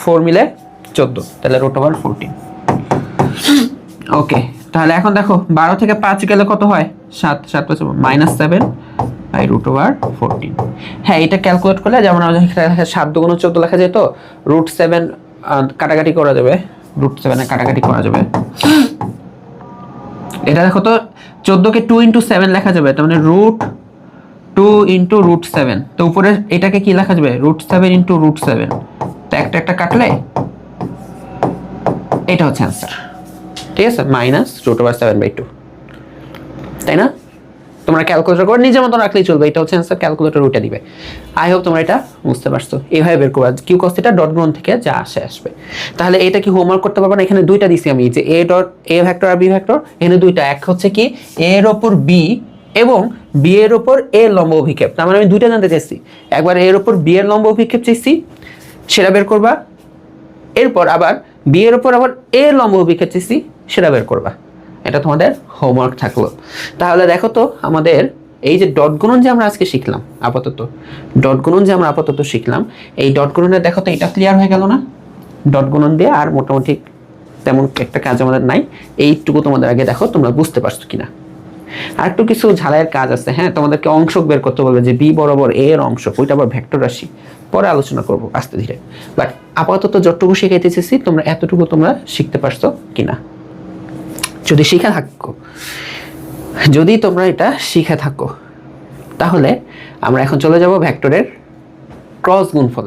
4 মিলে 14, তাহলে রুট ওভার 14। ওকে, তাহলে এখন দেখো 12 থেকে 5 গেলে কত হয়? 7, 7 5 -7 বাই রুট ওভার 14। হ্যাঁ, এটা ক্যালকুলেট করলে যেমন আমাদের 7 দুগুণ 14 লেখা যায়, তো রুট 7 কাটাকাটি করা যাবে, রুট 7 এ কাটাকাটি করা যাবে। এটা দেখো তো 14 কে 2 ইনটু 7 লেখা যাবে, তার মানে রুট 2 ইনটু রুট 7। তো উপরে এটাকে কি লেখা যাবে? Root 7 into root 7। তো একটা কাটলে এটা হচ্ছে आंसर, ঠিক আছে? মাইনাস রুট ওভার 7/2, তাই না? তো তোমরা ক্যালকুলেটর করে নিজের মতো রাখলেই চলবে, এটা হচ্ছে অ্যান্সার, ক্যালকুলেটর ওইটা দিবে। আই হোপ তোমরা এটা বুঝতে পারছো। এইভাবে বের করবা কিউ কস থিটা ডট গুণন থেকে যা আসবে। তাহলে এটা কি হোমওয়ার্ক করতে পারবো না? এখানে দুইটা দিছি আমি, যে এ ডট এ ভেক্টর আর বি ভেক্টর, এখানে দুইটা, এক হচ্ছে কি এ এর ওপর বি এবং বি এর ওপর এ লম্ব অভিক্ষেপ। তার মানে আমি দুইটা জানতে চাইছি, একবার এর ওপর বি এর লম্ব অভিক্ষেপ চাইছি, সেটা বের করবা। এরপর আবার বি এর ওপর আবার এ লম্ব অভিক্ষেপ চাইছি, সেটা বের করবা। এটা তোমাদের হোমওয়ার্ক থাকলো। তাহলে দেখো তো আমাদের এই যে ডট গুণন যে আমরা আজকে শিখলাম, ডট গুণন যে আমরা আপাতত শিখলাম, এই ডট গুণনের দেখো তো এটা ক্লিয়ার হয়ে গেল না? ডট গুণন দিয়ে আর মোটামুটি তেমন একটা কাজ আমাদের নাই। এইটুকু তোমাদের আগে দেখো তোমরা বুঝতে পারছো কিনা। আর একটু কিছু ঝালাইয়ের কাজ আছে, হ্যাঁ, তোমাদেরকে অংশক বের করতে বলবে, যে বি বরাবর এ এর অংশক, ওইটা আবার ভেক্টর রাশি, পরে আলোচনা করবো আস্তে ধীরে। বাট আপাতত যতটুকু শিখাইতে চেয়েছি তোমরা এতটুকু তোমরা শিখতে পারছো কিনা। যদি শিখে থাকো, যদি তোমরা এটা শিখে থাকো, তাহলে আমরা এখন চলে যাব ভেক্টরের ক্রস গুণফল।